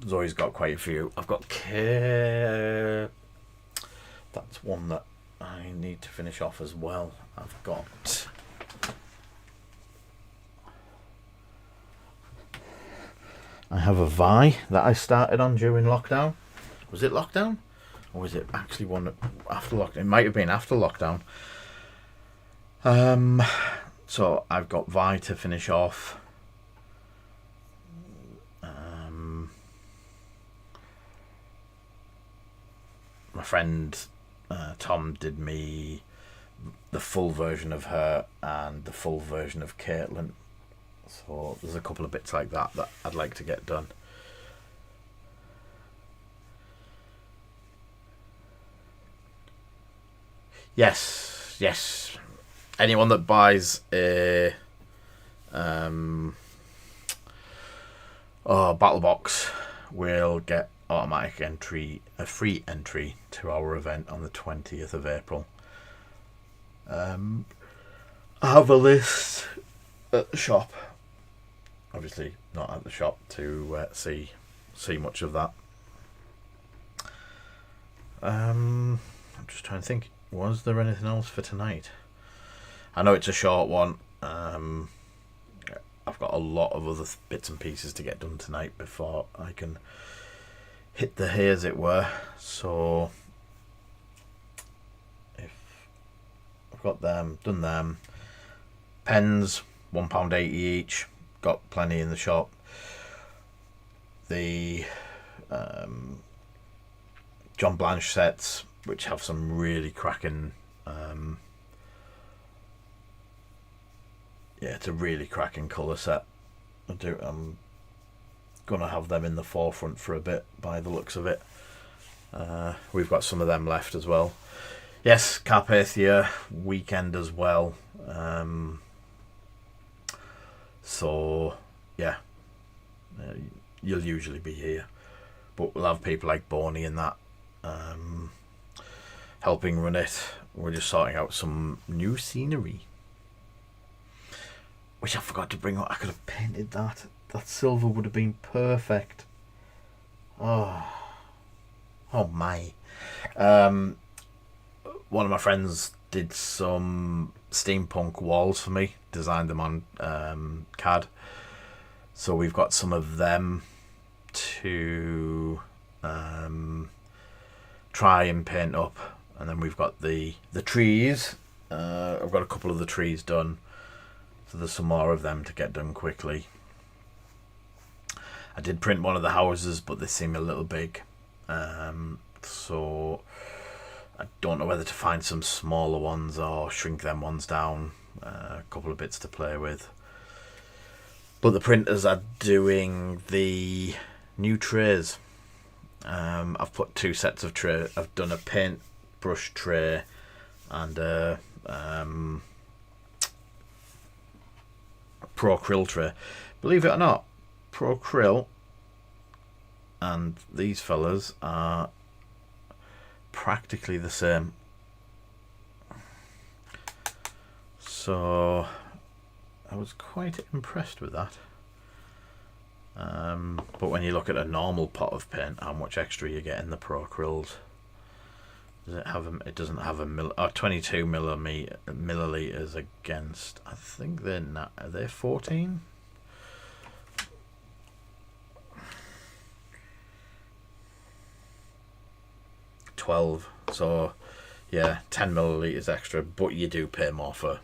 S1: Zoe's got quite a few. I've got that's one that I need to finish off as well. I've got I have a Vi that I started on during lockdown. Was it lockdown? Or was it actually one after lockdown? It might have been after lockdown. So I've got Vi to finish off. My friend Tom did me the full version of her and the full version of Caitlin. So there's a couple of bits like that I'd like to get done. Yes. Anyone that buys a battle box will get automatic entry, a free entry to our event on the 20th of April. I have a list at the shop. Obviously not at the shop to see much of that. I'm just trying to think, was there anything else for tonight? I know it's a short one. I've got a lot of other bits and pieces to get done tonight before I can hit the hay, as it were. So if I've got them, done them. Pens, £1.80 each. Got plenty in the shop. The John Blanche sets, which have some really cracking... it's a really cracking colour set. I'm gonna have them in the forefront for a bit by the looks of it. We've got some of them left as well. Yes, Carpathia weekend as well. So yeah, you'll usually be here, but we'll have people like Boney and that helping run it. We're just sorting out some new scenery, which I forgot to bring up. I could have painted that. That silver would have been perfect. Oh my. One of my friends did some steampunk walls for me, designed them on CAD. So we've got some of them to try and paint up. And then we've got the trees. I've got a couple of the trees done. So there's some more of them to get done quickly. I did print one of the houses, but they seem a little big. So I don't know whether to find some smaller ones or shrink them ones down. A couple of bits to play with. But the printers are doing the new trays. I've put 2 sets of trays. I've done a paintbrush tray and a Pro Krill tray. Believe it or not, Pro Krill and these fellas are practically the same. So I was quite impressed with that. But when you look at a normal pot of paint, how much extra you get in the Pro Krills Does it have a? It doesn't have a 22 milliliters against. I think they're not. Are they 14? So yeah, 10 milliliters extra, but you do pay more for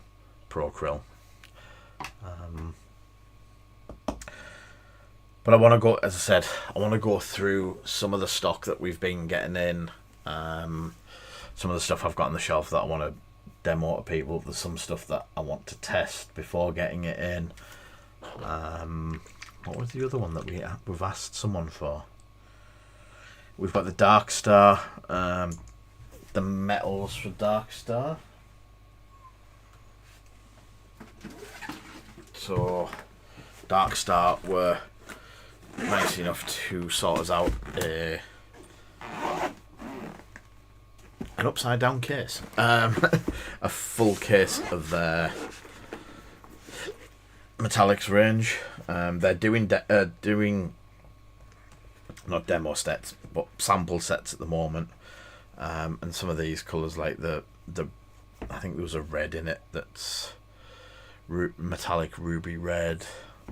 S1: Pro Krill. But I want to go, as I said, I want to go through some of the stock that we've been getting in. Some of the stuff I've got on the shelf that I want to demo to people. There's some stuff that I want to test before getting it in. What was the other one that we've asked someone for? We've got the Dark Star, the metals for Dark Star. So Dark Star were nice enough to sort us out an upside down case, a full case of their metallics range. They're doing not demo sets but sample sets at the moment, and some of these colours, like the I think there was a red in it that's metallic ruby red,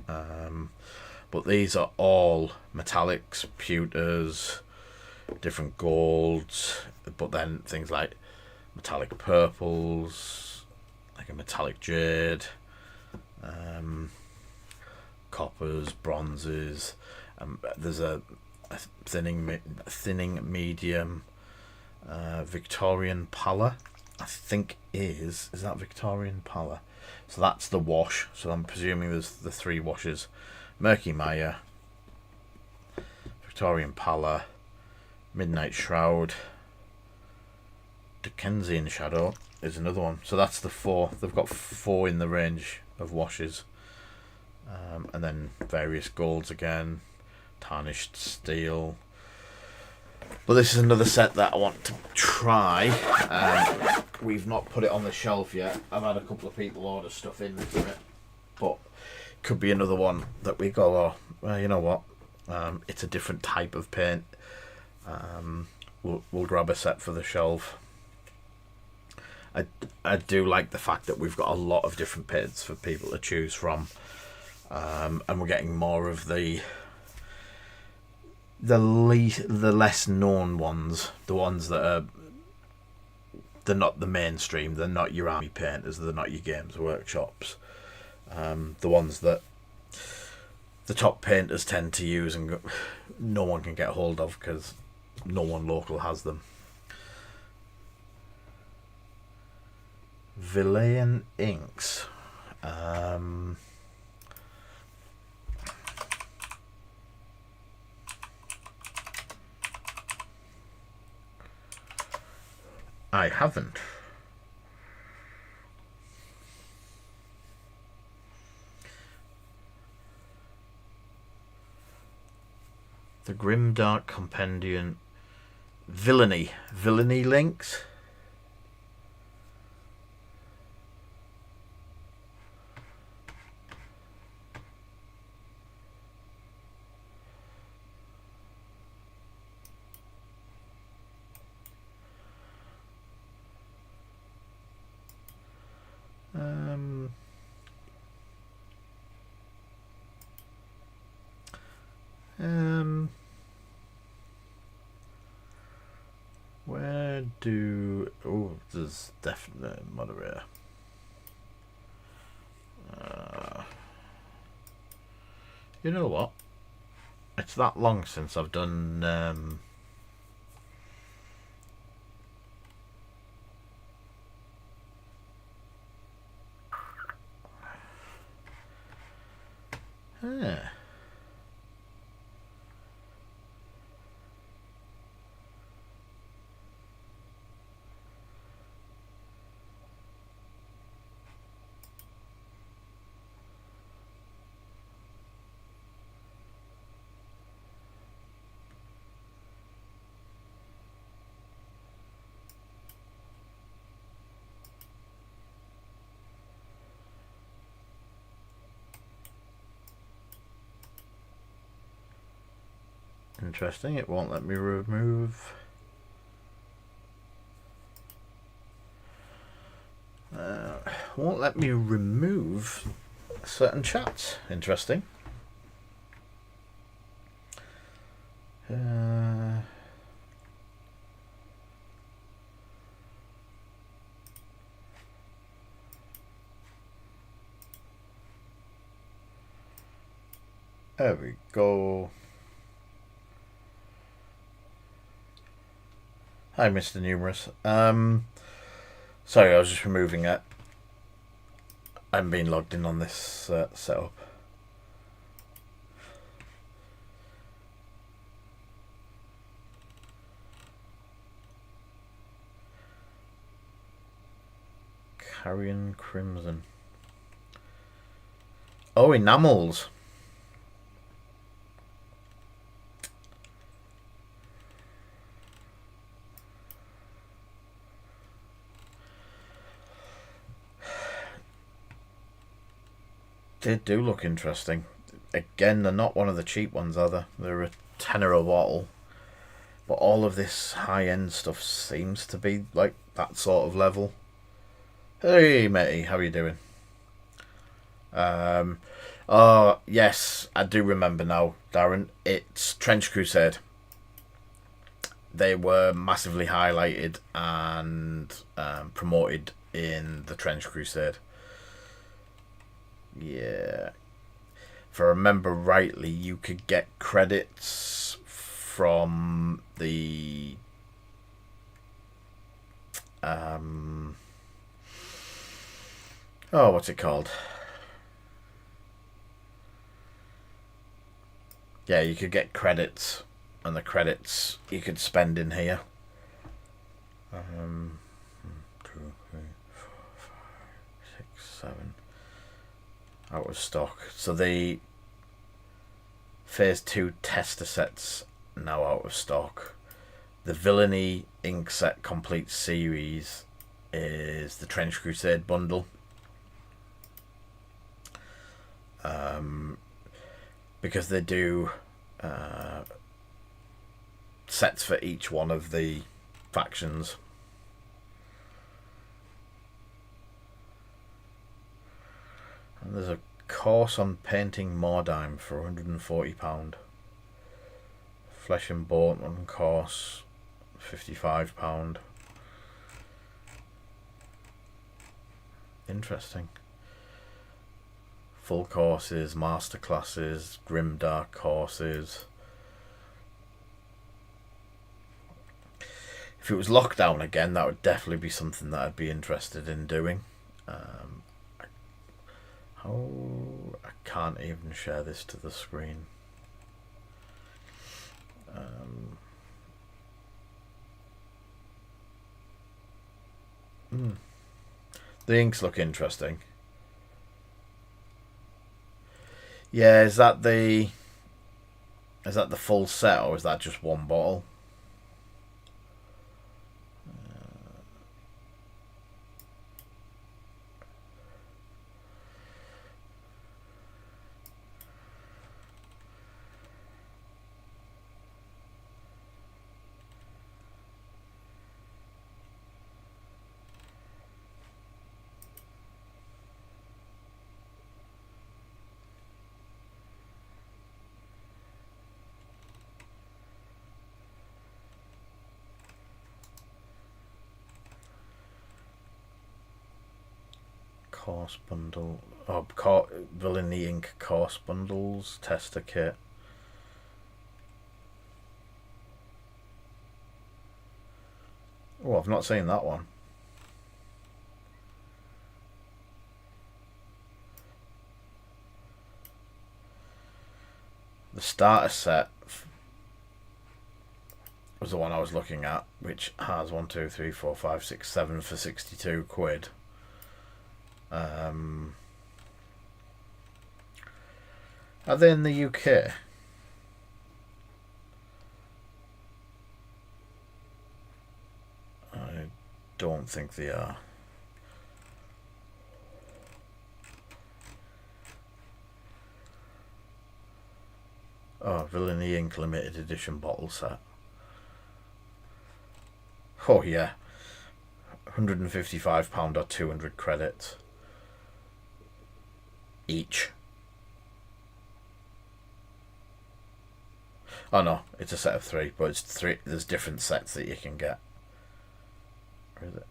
S1: but these are all metallics, pewters, different golds, but then things like metallic purples, like a metallic jade, coppers, bronzes. There's a thinning medium, Victorian pallor. I think is that Victorian pallor? So that's the wash. So I'm presuming there's the three washes: Murky Maya, Victorian pallor, Midnight Shroud, Dickensian Shadow is another one. So that's the four. They've got four in the range of washes, and then various golds again, tarnished steel. But this is another set that I want to try. We've not put it on the shelf yet. I've had a couple of people order stuff in for it, but could be another one that we go, oh, well, you know what? It's a different type of paint. We'll grab a set for the shelf. I do like the fact that we've got a lot of different paints for people to choose from, and we're getting more of the less known ones, the ones that are, they're not the mainstream, they're not your army painters, they're not your Games Workshops, the ones that the top painters tend to use and no one can get hold of because no one local has them. Villain inks. I haven't. The Grimdark Compendium. Villainy links. Where do... Oh, there's definitely moderator. You know what? It's that long since I've done... Interesting, it won't let me remove. won't let me remove certain chats. Interesting. There we go. Hi, Mr. Numerous. Sorry, I was just removing it. I haven't been logged in on this setup. Carrion Crimson. Oh, enamels. They do look interesting. Again, they're not one of the cheap ones, are they? They're a tenner a bottle. But all of this high-end stuff seems to be like that sort of level. Hey, matey, how are you doing? Oh, yes, I do remember now, Darren. It's Trench Crusade. They were massively highlighted and promoted in the Trench Crusade. Yeah. If I remember rightly, you could get credits from the what's it called? Yeah, you could get credits, and the credits you could spend in here. 2, 3, 4, 5, 6, 7. Out of stock. So the Phase 2 tester sets now out of stock. The Villainy Ink Set Complete Series is the Trench Crusade bundle. Because they do sets for each one of the factions. And there's a course on painting Mordheim for £140. Flesh and Bone course, £55. Interesting. Full courses, master classes, grimdark courses. If it was lockdown again, that would definitely be something that I'd be interested in doing. I can't even share this to the screen. The inks look interesting. Yeah, is that the full set, or is that just one bottle? Course bundle. Villainy Ink course bundles, tester kit. Oh, I've not seen that one. The starter set was the one I was looking at, which has 1, 2, 3, 4, 5, 6, 7 for £62. Are they in the UK? I don't think they are. Oh, Villainy Ink limited edition bottle set. Oh yeah, £155 or 200 credits. each. Oh no, it's a set of 3, but it's 3. There's different sets that you can get. Where is it?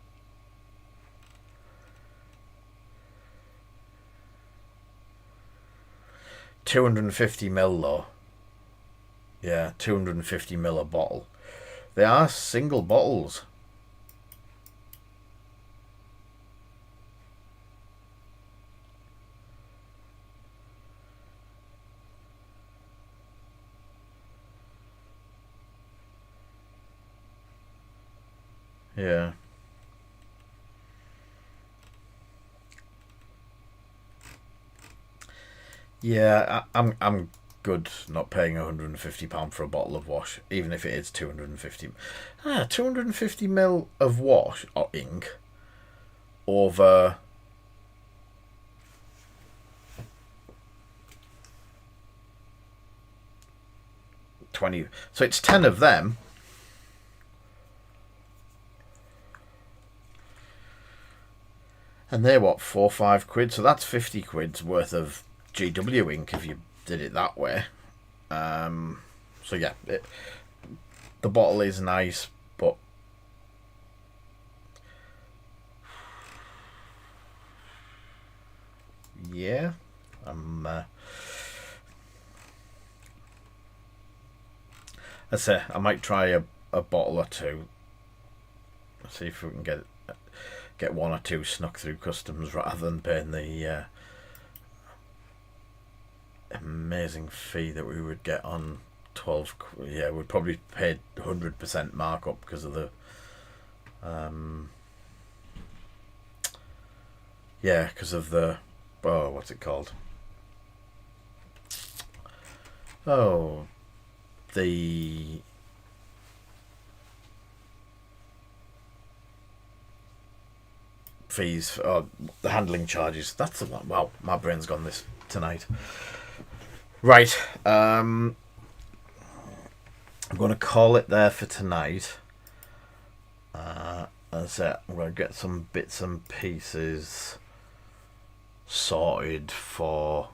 S1: $250ml though. Yeah, 250ml a bottle. They are single bottles. Yeah. Yeah, I'm good not paying £150 for a bottle of wash, even if it is 250. 250ml of wash or ink over 20. So it's 10 of them. And they're what, £4 or £5? So that's £50 worth of GW ink if you did it that way. So yeah, the bottle is nice, but yeah, I say I might try a bottle or two. See if we can get 1 or 2 snuck through customs rather than paying the amazing fee that we would get on 12. Yeah, we'd probably pay 100% markup because of the because of the what's it called? Oh, the fees, the handling charges. That's the one. Wow, my brain's gone this tonight. Right, I'm going to call it there for tonight. That's it. I'm going to get some bits and pieces sorted for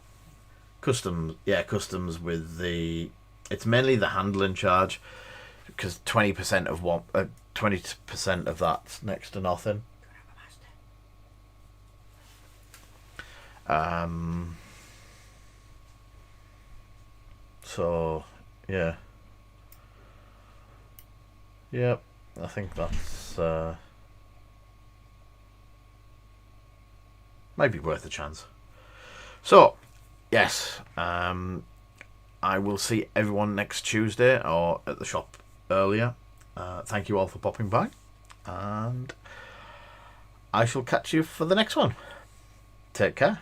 S1: customs. Yeah, customs with the. It's mainly the handling charge, because 20% of 20% of that's next to nothing. So yeah. Yep, I think that's might be worth a chance. So yes, I will see everyone next Tuesday or at the shop earlier. Thank you all for popping by, and I shall catch you for the next one. Take care.